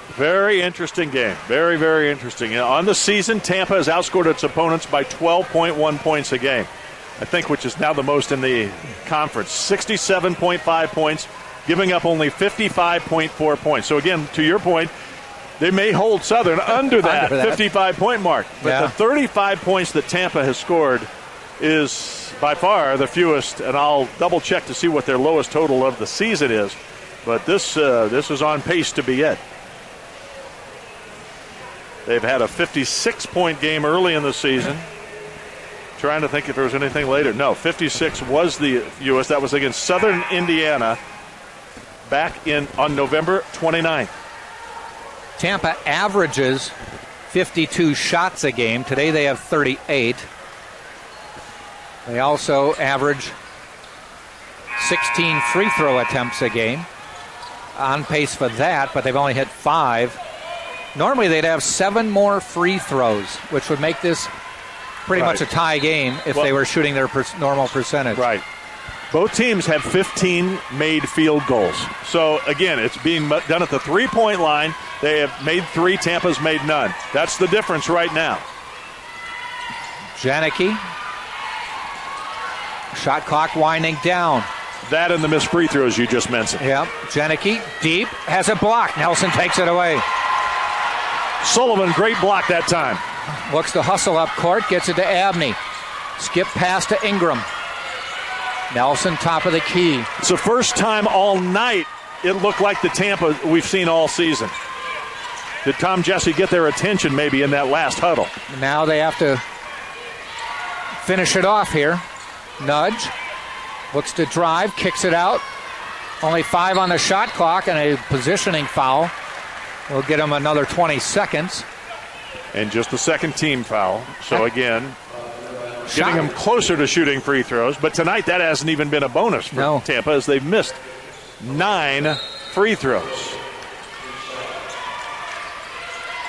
Speaker 18: Very interesting game. Very, very interesting. On the season, Tampa has outscored its opponents by 12.1 points a game, I think, which is now the most in the conference. 67.5 points, giving up only 55.4 points. So, again, to your point, they may hold Southern under that 55-point mark. But the 35 points that Tampa has scored is by far the fewest, and I'll double-check to see what their lowest total of the season is. But this is on pace to be it. They've had a 56-point game early in the season. Trying to think if there was anything later. No, 56 was the fewest. That was against Southern Indiana back on November 29th.
Speaker 17: Tampa averages 52 shots a game. Today they have 38. They also average 16 free throw attempts a game. On pace for that, but they've only hit 5. Normally they'd have 7 more free throws, which would make this pretty much a tie game if they were shooting their normal percentage.
Speaker 18: Right. Both teams have 15 made field goals. So, again, it's being done at the three-point line. They have made 3. Tampa's made none. That's the difference right now.
Speaker 17: Janicki. Shot clock winding down.
Speaker 18: That and the missed free throws you just mentioned.
Speaker 17: Yep. Janicki, deep, has a block. Nelson takes it away.
Speaker 18: Sullivan, great block that time.
Speaker 17: Looks to hustle up court, gets it to Abney. Skip pass to Ingram. Nelson, top of the key.
Speaker 18: It's the first time all night it looked like the Tampa we've seen all season. Did Tom Jesse get their attention maybe in that last huddle?
Speaker 17: Now they have to finish it off here. Nudge. Looks to drive, kicks it out. Only 5 on the shot clock and a positioning foul. We'll get him another 20 seconds.
Speaker 18: And just the second team foul. So again, getting him closer to shooting free throws. But tonight that hasn't even been a bonus for Tampa as they've missed 9 free throws.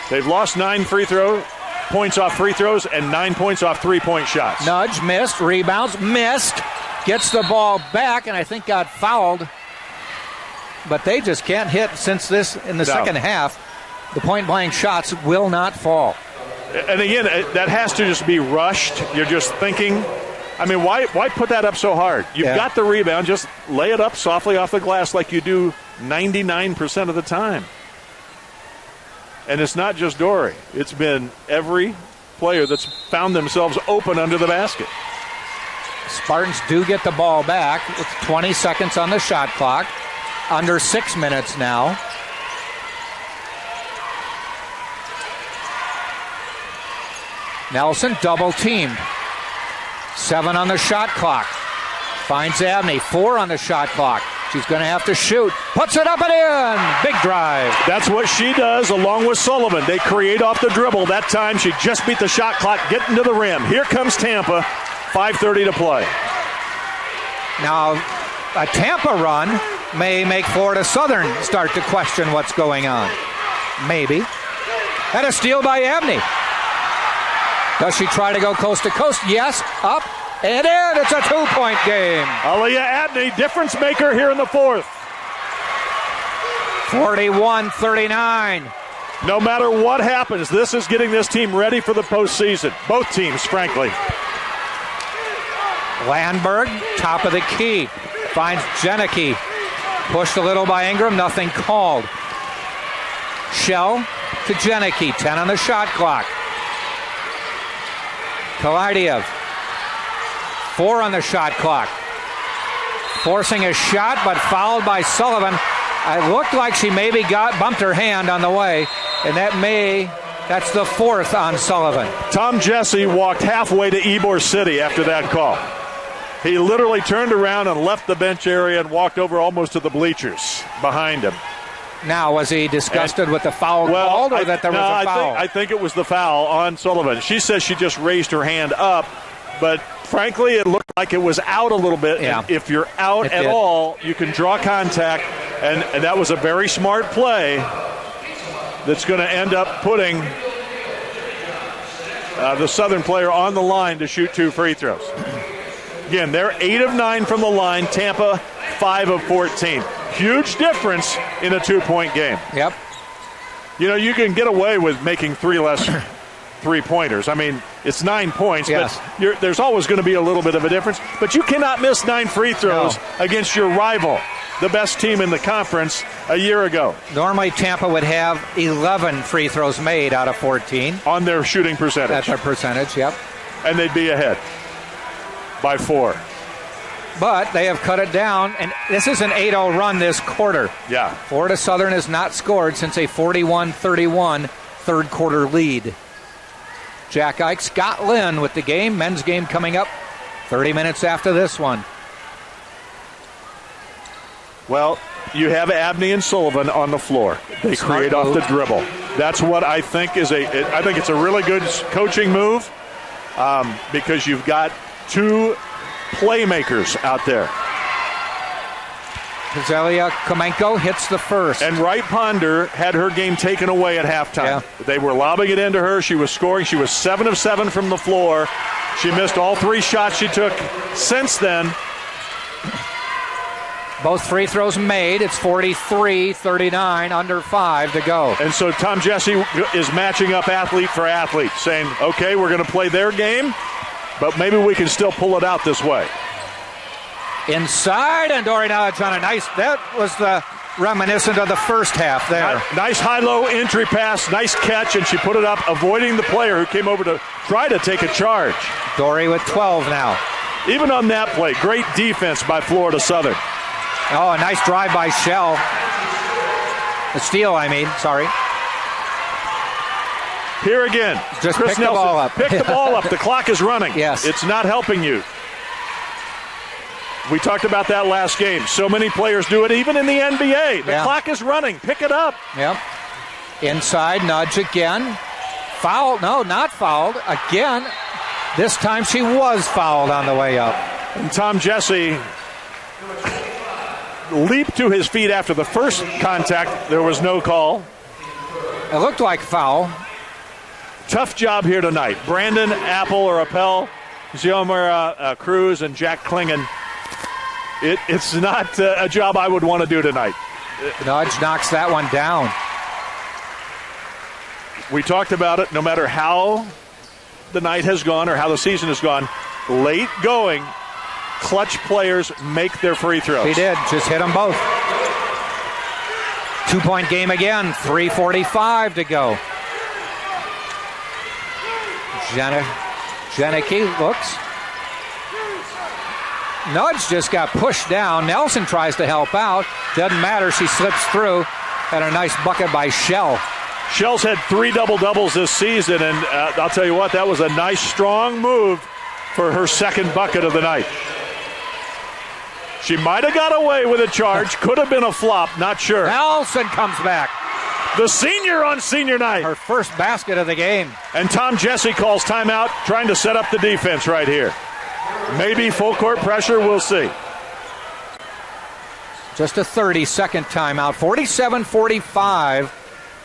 Speaker 18: They've lost 9 points off free throws and 9 points off three-point shots.
Speaker 17: Nudge missed, rebounds, missed. Gets the ball back and I think got fouled. But they just can't hit since this in the second half. The point-blank shots will not fall.
Speaker 18: And again, that has to just be rushed. You're just thinking, I mean, why put that up so hard? You've got the rebound. Just lay it up softly off the glass like you do 99% of the time. And it's not just Dory. It's been every player that's found themselves open under the basket.
Speaker 17: Spartans do get the ball back with 20 seconds on the shot clock. Under 6 minutes now. Nelson double teamed. 7 on the shot clock. Finds Abney. 4 on the shot clock. She's going to have to shoot. Puts it up and in. Big drive.
Speaker 18: That's what she does along with Sullivan. They create off the dribble. That time she just beat the shot clock, getting to the rim. Here comes Tampa. 5:30 to play.
Speaker 17: Now, a Tampa run may make Florida Southern start to question what's going on. Maybe. And a steal by Abney. Does she try to go coast to coast? Yes. Up and in. It's a 2-point game.
Speaker 18: Aaliyah Abney, difference maker here in the fourth.
Speaker 17: 41-39.
Speaker 18: No matter what happens, this is getting this team ready for the postseason. Both teams, frankly.
Speaker 17: Landberg, top of the key, finds Janicki. Pushed a little by Ingram, nothing called. Shell to Janicki, 10 on the shot clock. Kalaidiev, 4 on the shot clock. Forcing a shot, but fouled by Sullivan. It looked like she maybe bumped her hand on the way, and that's the 4th on Sullivan.
Speaker 18: Tom Jesse walked halfway to Ybor City after that call. He literally turned around and left the bench area and walked over almost to the bleachers behind him.
Speaker 17: Now, was he disgusted with the foul called, or that there was a foul?
Speaker 18: I think it was the foul on Sullivan. She says she just raised her hand up, but frankly, it looked like it was out a little bit.
Speaker 17: Yeah.
Speaker 18: And if you're out at all, you can draw contact, and that was a very smart play that's going to end up putting the Southern player on the line to shoot 2 free throws. Again, they're 8 of 9 from the line. Tampa, 5 of 14. Huge difference in a 2-point game.
Speaker 17: Yep.
Speaker 18: You know, you can get away with making 3 less three-pointers. I mean, it's 9 points,
Speaker 17: yes,
Speaker 18: but there's always going to be a little bit of a difference. But you cannot miss 9 free throws against your rival, the best team in the conference, a year ago.
Speaker 17: Normally, Tampa would have 11 free throws made out of 14.
Speaker 18: On their shooting percentage.
Speaker 17: That's their percentage, yep.
Speaker 18: And they'd be ahead by 4.
Speaker 17: But they have cut it down, and this is an 8-0 run this quarter.
Speaker 18: Yeah.
Speaker 17: Florida Southern has not scored since a 41-31 third quarter lead. Jack Ike, Scott Lynn with the game. Men's game coming up 30 minutes after this one.
Speaker 18: Well, you have Abney and Sullivan on the floor. They create off the dribble. That's what I think I think it's a really good coaching move because you've got 2 playmakers out there.
Speaker 17: Zelia Kamenko hits the first.
Speaker 18: And Wright Ponder had her game taken away at halftime.
Speaker 17: Yeah.
Speaker 18: They were lobbing it into her. She was scoring. She was 7 of 7 from the floor. She missed all 3 shots she took since then.
Speaker 17: Both free throws made. It's 43-39, under 5 to go.
Speaker 18: And so Tom Jesse is matching up athlete for athlete, saying, okay, we're going to play their game, but maybe we can still pull it out this way.
Speaker 17: Inside, and Dory Nudge on a nice, that was the reminiscent of the first half there.
Speaker 18: Nice high-low entry pass, nice catch, and she put it up, avoiding the player who came over to try to take a charge.
Speaker 17: Dory with 12 now.
Speaker 18: Even on that play, great defense by Florida Southern.
Speaker 17: Oh, a nice drive by Shell. A steal, sorry.
Speaker 18: Here again.
Speaker 17: Just
Speaker 18: Chris
Speaker 17: pick
Speaker 18: Nelson,
Speaker 17: the ball up.
Speaker 18: Pick the ball up. The clock is running.
Speaker 17: Yes.
Speaker 18: It's not helping you. We talked about that last game. So many players do it, even in the NBA. The clock is running. Pick it up.
Speaker 17: Yep. Inside, Nudge again. Foul. No, not fouled. Again. This time she was fouled on the way up.
Speaker 18: And Tom Jesse leaped to his feet after the first contact. There was no call.
Speaker 17: It looked like foul.
Speaker 18: Tough job here tonight. Brandon, Apple, or Appel, Xiomara Cruz, and Jack Klingon. It's not a job I would want to do tonight.
Speaker 17: Nudge knocks that one down.
Speaker 18: We talked about it. No matter how the night has gone or how the season has gone, late going, clutch players make their free throws.
Speaker 17: He did. Just hit them both. 2-point game again. 3:45 to go. Janicki looks. Nudge just got pushed down. Nelson tries to help out. Doesn't matter. She slips through. And a nice bucket by Shell.
Speaker 18: Shell's had 3 double-doubles this season, and I'll tell you what, that was a nice, strong move for her second bucket of the night. She might have got away with a charge. Could have been a flop. Not sure.
Speaker 17: Nelson comes back.
Speaker 18: The senior on senior night.
Speaker 17: Her first basket of the game.
Speaker 18: And Tom Jesse calls timeout, trying to set up the defense right here. Maybe full court pressure. We'll see.
Speaker 17: Just a 30-second timeout. 47-45.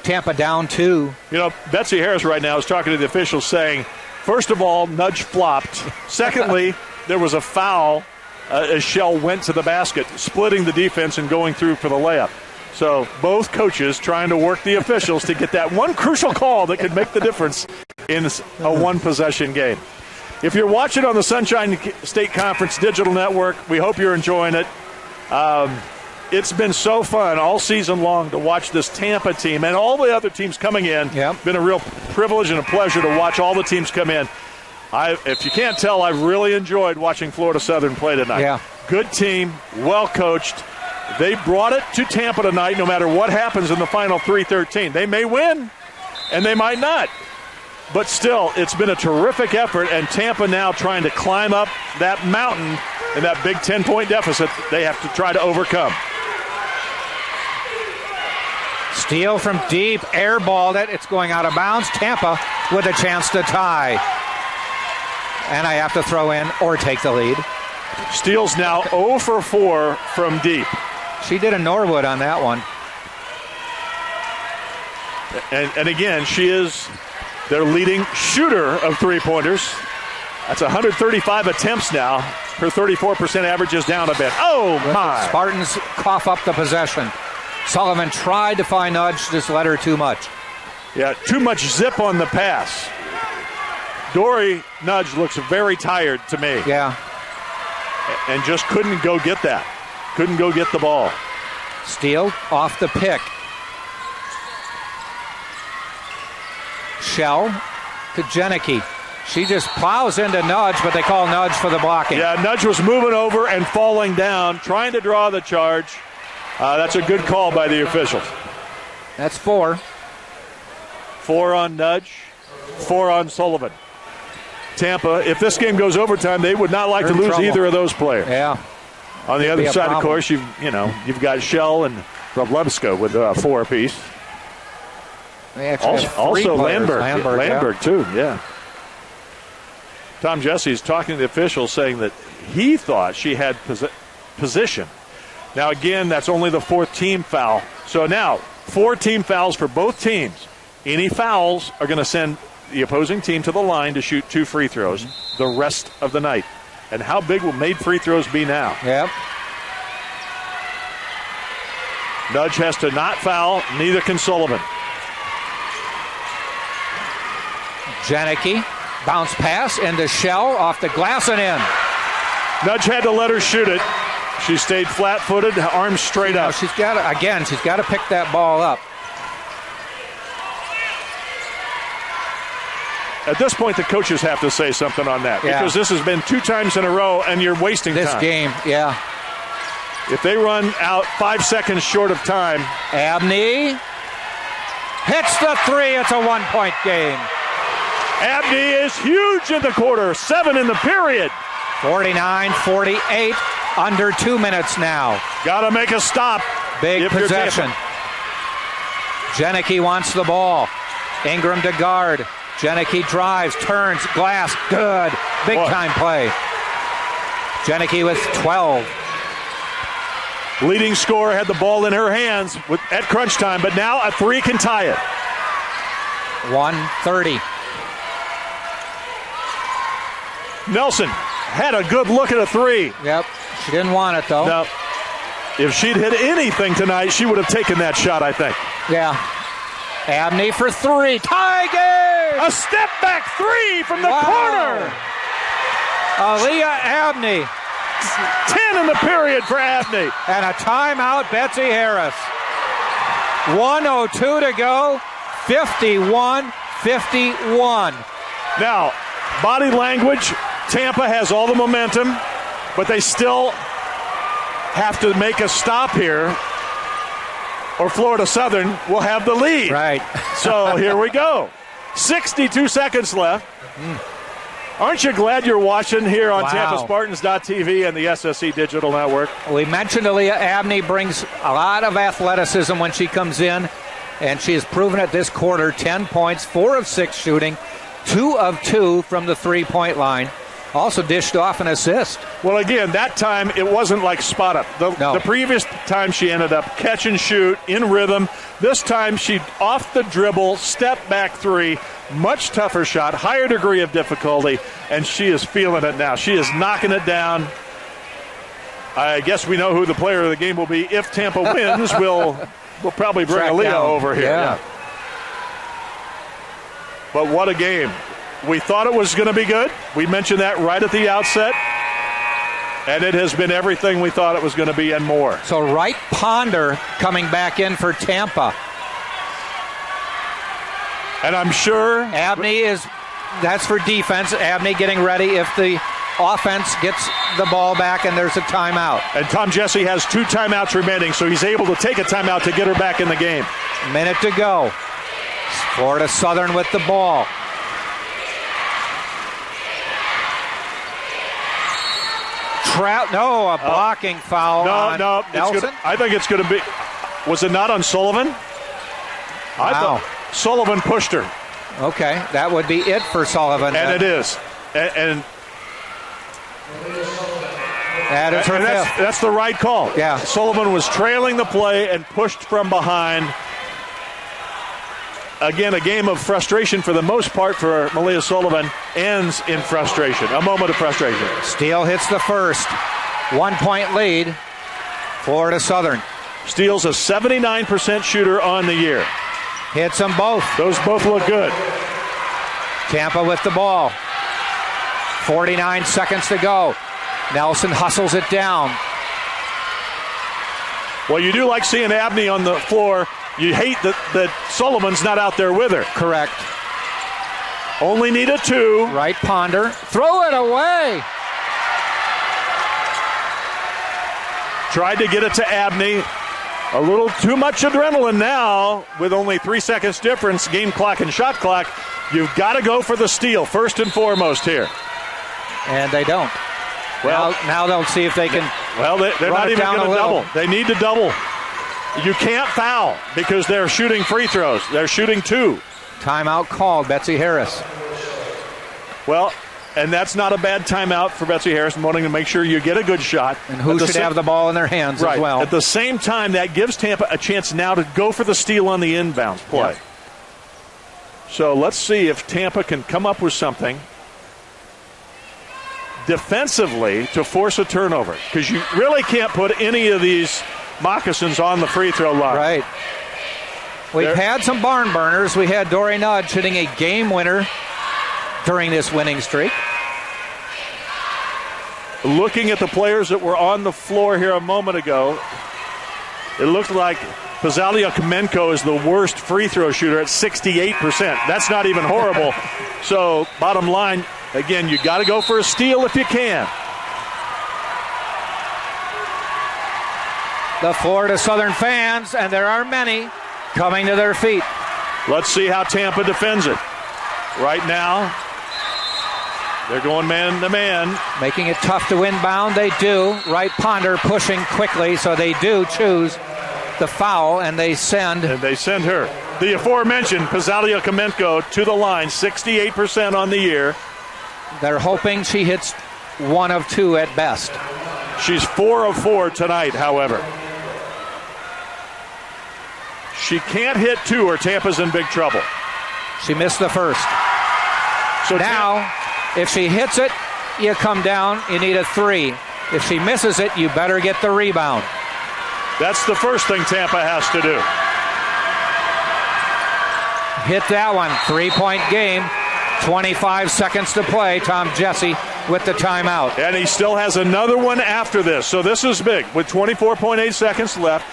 Speaker 17: Tampa down 2.
Speaker 18: You know, Betsy Harris right now is talking to the officials saying First of all, Nudge flopped. Secondly, there was a foul as Shell went to the basket, splitting the defense and going through for the layup. So both coaches trying to work the officials to get that one crucial call that could make the difference in a one-possession game. If you're watching on the Sunshine State Conference Digital Network, we hope you're enjoying it. It's been so fun all season long to watch this Tampa team and all the other teams coming in. It's been a real privilege and a pleasure to watch all the teams come in. If you can't tell, I've really enjoyed watching Florida Southern play tonight.
Speaker 17: Yeah.
Speaker 18: Good team, well coached. They brought it to Tampa tonight no matter what happens in the final 3-13. They may win, and they might not. But still, it's been a terrific effort, and Tampa now trying to climb up that mountain and that big 10-point deficit they have to try to overcome.
Speaker 17: Steal from deep, airballed it. It's going out of bounds. Tampa with a chance to tie. And I have to throw in or take the lead.
Speaker 18: Steele's now 0 for 4 from deep.
Speaker 17: She did a Norwood on that one.
Speaker 18: And again, she is their leading shooter of three-pointers. That's 135 attempts now. Her 34% average is down a bit. Oh, my.
Speaker 17: Spartans cough up the possession. Sullivan tried to find Nudge, just let her too much.
Speaker 18: Yeah, too much zip on the pass. Dory Nudge looks very tired to me.
Speaker 17: Yeah.
Speaker 18: And just couldn't go get that. Couldn't go get the ball.
Speaker 17: Steele off the pick. Shell to Janicki. She just plows into Nudge, but they call Nudge for the blocking.
Speaker 18: Yeah, Nudge was moving over and falling down, trying to draw the charge. That's a good call by the officials.
Speaker 17: That's 4.
Speaker 18: 4 on Nudge, 4 on Sullivan. Tampa, if this game goes overtime, they would not like to lose either of those players.
Speaker 17: Yeah.
Speaker 18: On the other side, of course, you've got Shell and Roblemska with 4 apiece. Also Landberg too, yeah. Tom Jesse's talking to the officials saying that he thought she had position. Now, again, that's only the 4th team foul. So now, 4 team fouls for both teams. Any fouls are going to send the opposing team to the line to shoot 2 free throws the rest of the night. And how big will made free throws be now?
Speaker 17: Yep.
Speaker 18: Nudge has to not foul, neither can Sullivan.
Speaker 17: Janicki, bounce pass into Shell off the glass and in.
Speaker 18: Nudge had to let her shoot it. She stayed flat-footed, arms straight up.
Speaker 17: She's got to pick that ball up.
Speaker 18: At this point, the coaches have to say something on that because this has been 2 times in a row, and you're wasting time.
Speaker 17: This game, yeah.
Speaker 18: If they run out 5 seconds short of time.
Speaker 17: Abney hits the 3. It's a 1-point game.
Speaker 18: Abney is huge in the quarter. 7 in the period.
Speaker 17: 49-48. Under 2 minutes now.
Speaker 18: Got to make a stop.
Speaker 17: Big possession. Janicki wants the ball. Ingram to guard. Janicki drives, turns, glass, good. Big time play. Janicki with 12.
Speaker 18: Leading scorer had the ball in her hands at crunch time, but now a 3 can tie it.
Speaker 17: 1:30.
Speaker 18: Nelson had a good look at a 3.
Speaker 17: Yep. She didn't want it, though.
Speaker 18: No. If she'd hit anything tonight, she would have taken that shot, I think.
Speaker 17: Yeah. Abney for 3. Tie game!
Speaker 18: A step back 3 from the corner.
Speaker 17: Aaliyah Abney.
Speaker 18: 10 in the period for Abney.
Speaker 17: And a timeout, Betsy Harris. 1:02 to go. 51-51.
Speaker 18: Now, body language, Tampa has all the momentum, but they still have to make a stop here, or Florida Southern will have the lead.
Speaker 17: Right.
Speaker 18: So here we go. 62 seconds left. Aren't you glad you're watching here on TampaSpartans.tv and the SSC Digital Network?
Speaker 17: We mentioned Aaliyah Abney brings a lot of athleticism when she comes in, and she has proven it this quarter. 10 points, 4 of 6 shooting, 2 of 2 from the 3-point line. Also dished off an assist.
Speaker 18: Well, again, that time it wasn't like spot up. The previous time she ended up catch and shoot in rhythm. This time she off the dribble, step back three, much tougher shot, higher degree of difficulty, and she is feeling it now. She is knocking it down. I guess we know who the player of the game will be. If Tampa wins, we'll probably bring Aaliyah over here.
Speaker 17: Yeah.
Speaker 18: But what a game. We thought it was going to be good. We mentioned that right at the outset. And it has been everything we thought it was going to be and more.
Speaker 17: So Wright Ponder coming back in for Tampa.
Speaker 18: And I'm sure
Speaker 17: Abney that's for defense. Abney getting ready if the offense gets the ball back and there's a timeout.
Speaker 18: And Tom Jesse has 2 timeouts remaining, so he's able to take a timeout to get her back in the game.
Speaker 17: Minute to go. Florida Southern with the ball. A blocking foul on Nelson.
Speaker 18: I think it's going to be. Was it not on Sullivan? I thought Sullivan pushed her.
Speaker 17: Okay, that would be it for Sullivan.
Speaker 18: And it is. And
Speaker 17: that is her fifth.
Speaker 18: That's the right call.
Speaker 17: Yeah.
Speaker 18: Sullivan was trailing the play and pushed from behind. Again, a game of frustration for the most part for Malia Sullivan ends in frustration. A moment of frustration.
Speaker 17: Steele hits the first. 1-point lead. Florida Southern.
Speaker 18: Steele's a 79% shooter on the year.
Speaker 17: Hits them both.
Speaker 18: Those both look good.
Speaker 17: Tampa with the ball. 49 seconds to go. Nelson hustles it down.
Speaker 18: Well, you do like seeing Abney on the floor. You hate that Sullivan's not out there with her.
Speaker 17: Correct.
Speaker 18: Only need a 2.
Speaker 17: Right Ponder. Throw it away.
Speaker 18: Tried to get it to Abney. A little too much adrenaline now with only 3 seconds difference, game clock and shot clock. You've got to go for the steal first and foremost here.
Speaker 17: And they don't. Well, now they'll see if they can.
Speaker 18: Well, they're not even going to double. They need to double. You can't foul because they're shooting free throws. They're shooting 2.
Speaker 17: Timeout called, Betsy Harris.
Speaker 18: Well, and that's not a bad timeout for Betsy Harris, wanting to make sure you get a good shot.
Speaker 17: And who should have the ball in their hands as well.
Speaker 18: At the same time, that gives Tampa a chance now to go for the steal on the inbounds play. Yep. So let's see if Tampa can come up with something defensively to force a turnover, because you really can't put any of these moccasins on the free throw line.
Speaker 17: Right. We've had some barn burners. We had Dory Nudge hitting a game winner during this winning streak.
Speaker 18: Looking at the players that were on the floor here a moment ago, it looked like Pazalia Kamenko is the worst free throw shooter at 68%. That's not even horrible. So, bottom line, again, you got to go for a steal if you can.
Speaker 17: The Florida Southern fans, and there are many, coming to their feet.
Speaker 18: Let's see how Tampa defends it. Right now, they're going man to man.
Speaker 17: Making it tough to inbound, they do. Wright Ponder pushing quickly, so they do choose the foul, and they send.
Speaker 18: And they send her. The aforementioned Pazalia Kamenko to the line, 68% on the year.
Speaker 17: They're hoping she hits 1 of 2 at best.
Speaker 18: She's 4 of 4 tonight, however. She can't hit 2 or Tampa's in big trouble.
Speaker 17: She missed the first.
Speaker 18: So
Speaker 17: now, if she hits it, you come down, you need a 3. If she misses it, you better get the rebound.
Speaker 18: That's the first thing Tampa has to do.
Speaker 17: Hit that one. 3-point game. 25 seconds to play. Tom Jesse with the timeout.
Speaker 18: And he still has another one after this. So this is big. With 24.8 seconds left.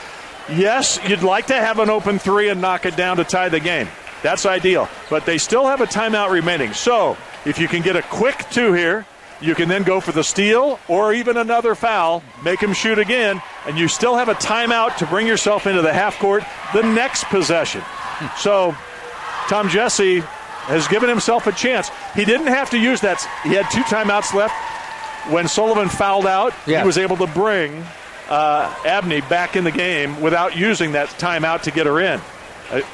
Speaker 18: Yes, you'd like to have an open 3 and knock it down to tie the game. That's ideal. But they still have a timeout remaining. So if you can get a quick 2 here, you can then go for the steal or even another foul, make him shoot again, and you still have a timeout to bring yourself into the half court the next possession. So Tom Jesse has given himself a chance. He didn't have to use that. He had 2 timeouts left. When Sullivan fouled out, he was able to bring Abney back in the game without using that timeout to get her in.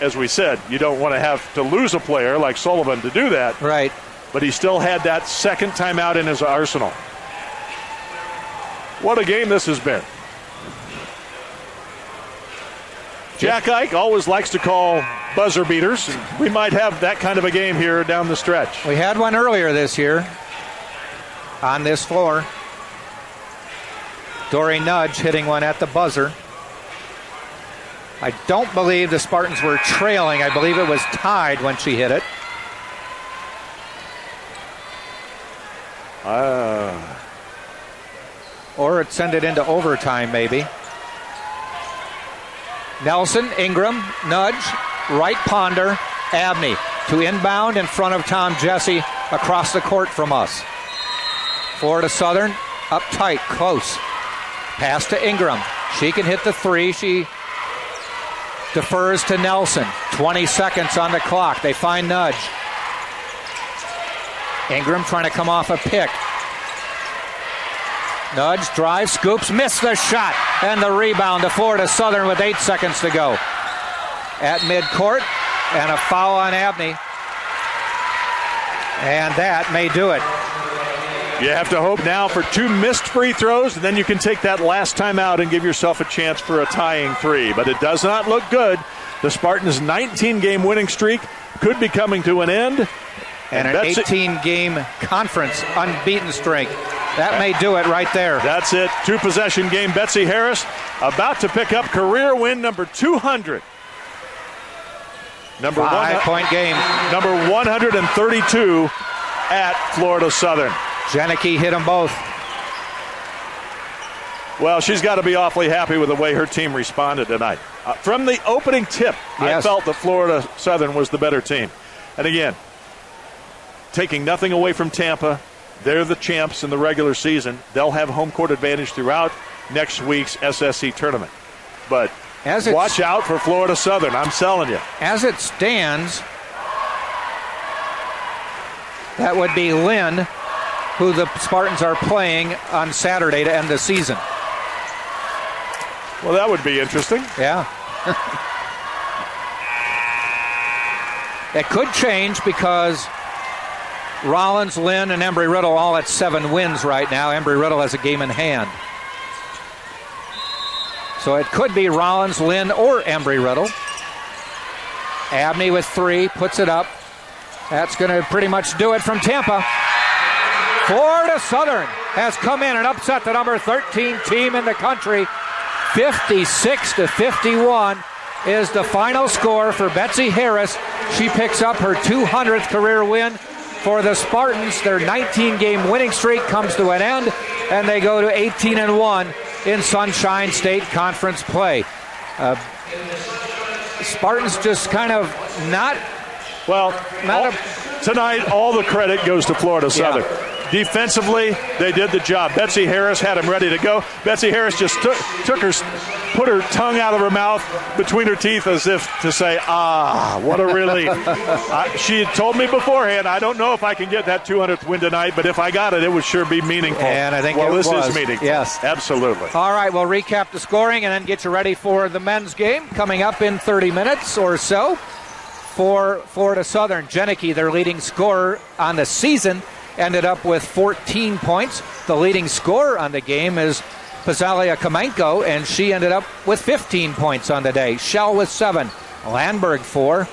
Speaker 18: As we said, you don't want to have to lose a player like Sullivan to do that.
Speaker 17: Right.
Speaker 18: but he still had that second timeout in his arsenal. What a game this has been. Jack Ike always likes to call buzzer beaters. We might have that kind of a game here down the stretch.
Speaker 17: We had one earlier this year on this floor. Dory Nudge hitting one at the buzzer. I don't believe the Spartans were trailing. I believe it was tied when she hit it. Or it sent it into overtime, maybe. Nelson, Ingram, Nudge, right Ponder, Abney to inbound in front of Tom Jesse across the court from us. Florida Southern up tight, close. Pass to Ingram. She can hit the three. She defers to Nelson. 20 seconds on the clock. They find Nudge. Ingram trying to come off a pick. Nudge drives, scoops, missed the shot, and the rebound to Florida Southern with 8 seconds to go. At midcourt, and a foul on Abney. And that may do it.
Speaker 18: You have to hope now for 2 missed free throws, and then you can take that last time out and give yourself a chance for a tying 3. But it does not look good. The Spartans' 19-game winning streak could be coming to an end.
Speaker 17: And an 18-game conference unbeaten streak. That may do it right there.
Speaker 18: That's it. 2-possession game. Betsy Harris about to pick up career win number 200. Number
Speaker 17: 5-point game.
Speaker 18: Number 132 at Florida Southern.
Speaker 17: Janicki hit them both.
Speaker 18: Well, she's got to be awfully happy with the way her team responded tonight. From the opening tip,
Speaker 17: yes.
Speaker 18: I felt that Florida Southern was the better team. And again, taking nothing away from Tampa, they're the champs in the regular season. They'll have home court advantage throughout next week's SSC tournament. But watch out for Florida Southern, I'm telling you.
Speaker 17: As it stands, that would be Lynn, who the Spartans are playing on Saturday to end the season.
Speaker 18: Well, that would be interesting.
Speaker 17: Yeah. It could change because Rollins, Lynn, and Embry-Riddle all at 7 wins right now. Embry-Riddle has a game in hand. So it could be Rollins, Lynn, or Embry-Riddle. Abney with 3, puts it up. That's going to pretty much do it from Tampa. Florida Southern has come in and upset the number 13 team in the country. 56-51 is the final score for Betsy Harris. She picks up her 200th career win. For the Spartans, their 19-game winning streak comes to an end, and they go to 18-1 in Sunshine State Conference play. Spartans just kind of not...
Speaker 18: Well, tonight, all the credit goes to Florida Southern. Yeah. Defensively, they did the job. Betsy Harris had them ready to go. Betsy Harris just put her tongue out of her mouth between her teeth as if to say, what a relief. She had told me beforehand, I don't know if I can get that 200th win tonight, but if I got it, it would sure be meaningful.
Speaker 17: And I think
Speaker 18: this is meaningful.
Speaker 17: Yes.
Speaker 18: Absolutely.
Speaker 17: All right, we'll recap the scoring and then get you ready for the men's game coming up in 30 minutes or so. For Florida Southern, Janicki, their leading scorer on the season, ended up with 14 points. The leading scorer on the game is Pazalia Kamenko, and she ended up with 15 points on the day. Shell with 7, Landberg 4,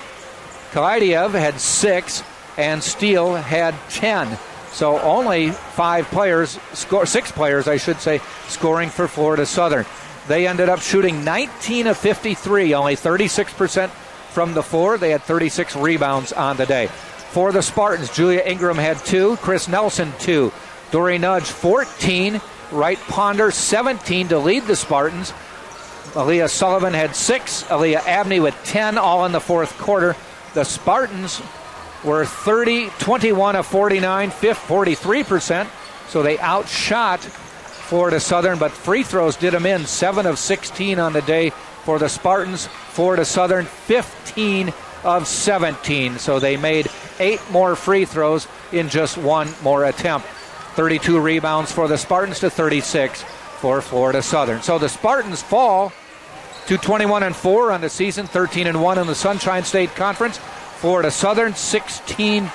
Speaker 17: Kalaidiev had 6, and Steele had 10. So only 6 players, scoring for Florida Southern. They ended up shooting 19 of 53, only 36% from the floor. They had 36 rebounds on the day. For the Spartans, Julia Ingram had 2, Chris Nelson 2, Dory Nudge 14, Wright Ponder 17 to lead the Spartans. Aaliyah Sullivan had 6, Aaliyah Abney with 10, all in the fourth quarter. The Spartans were 21 of 49, 43%, so they outshot Florida Southern, but free throws did them in, 7 of 16 on the day for the Spartans. Florida Southern 15 of 17, so they made 8 more free throws in just 1 more attempt. 32 rebounds for the Spartans to 36 for Florida Southern. So the Spartans fall to 21-4 on the season, 13-1 in the Sunshine State Conference. Florida Southern 16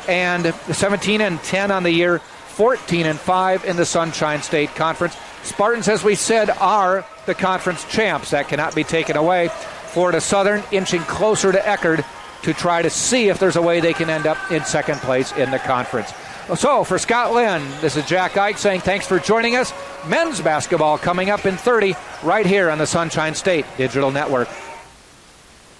Speaker 17: and 17-10 on the year, 14-5 in the Sunshine State Conference. Spartans, as we said, are the conference champs. That cannot be taken away. Florida Southern inching closer to Eckerd to try to see if there's a way they can end up in second place in the conference. So, for Scott Lynn, this is Jack Ike saying thanks for joining us. Men's basketball coming up in 30 right here on the Sunshine State Digital Network.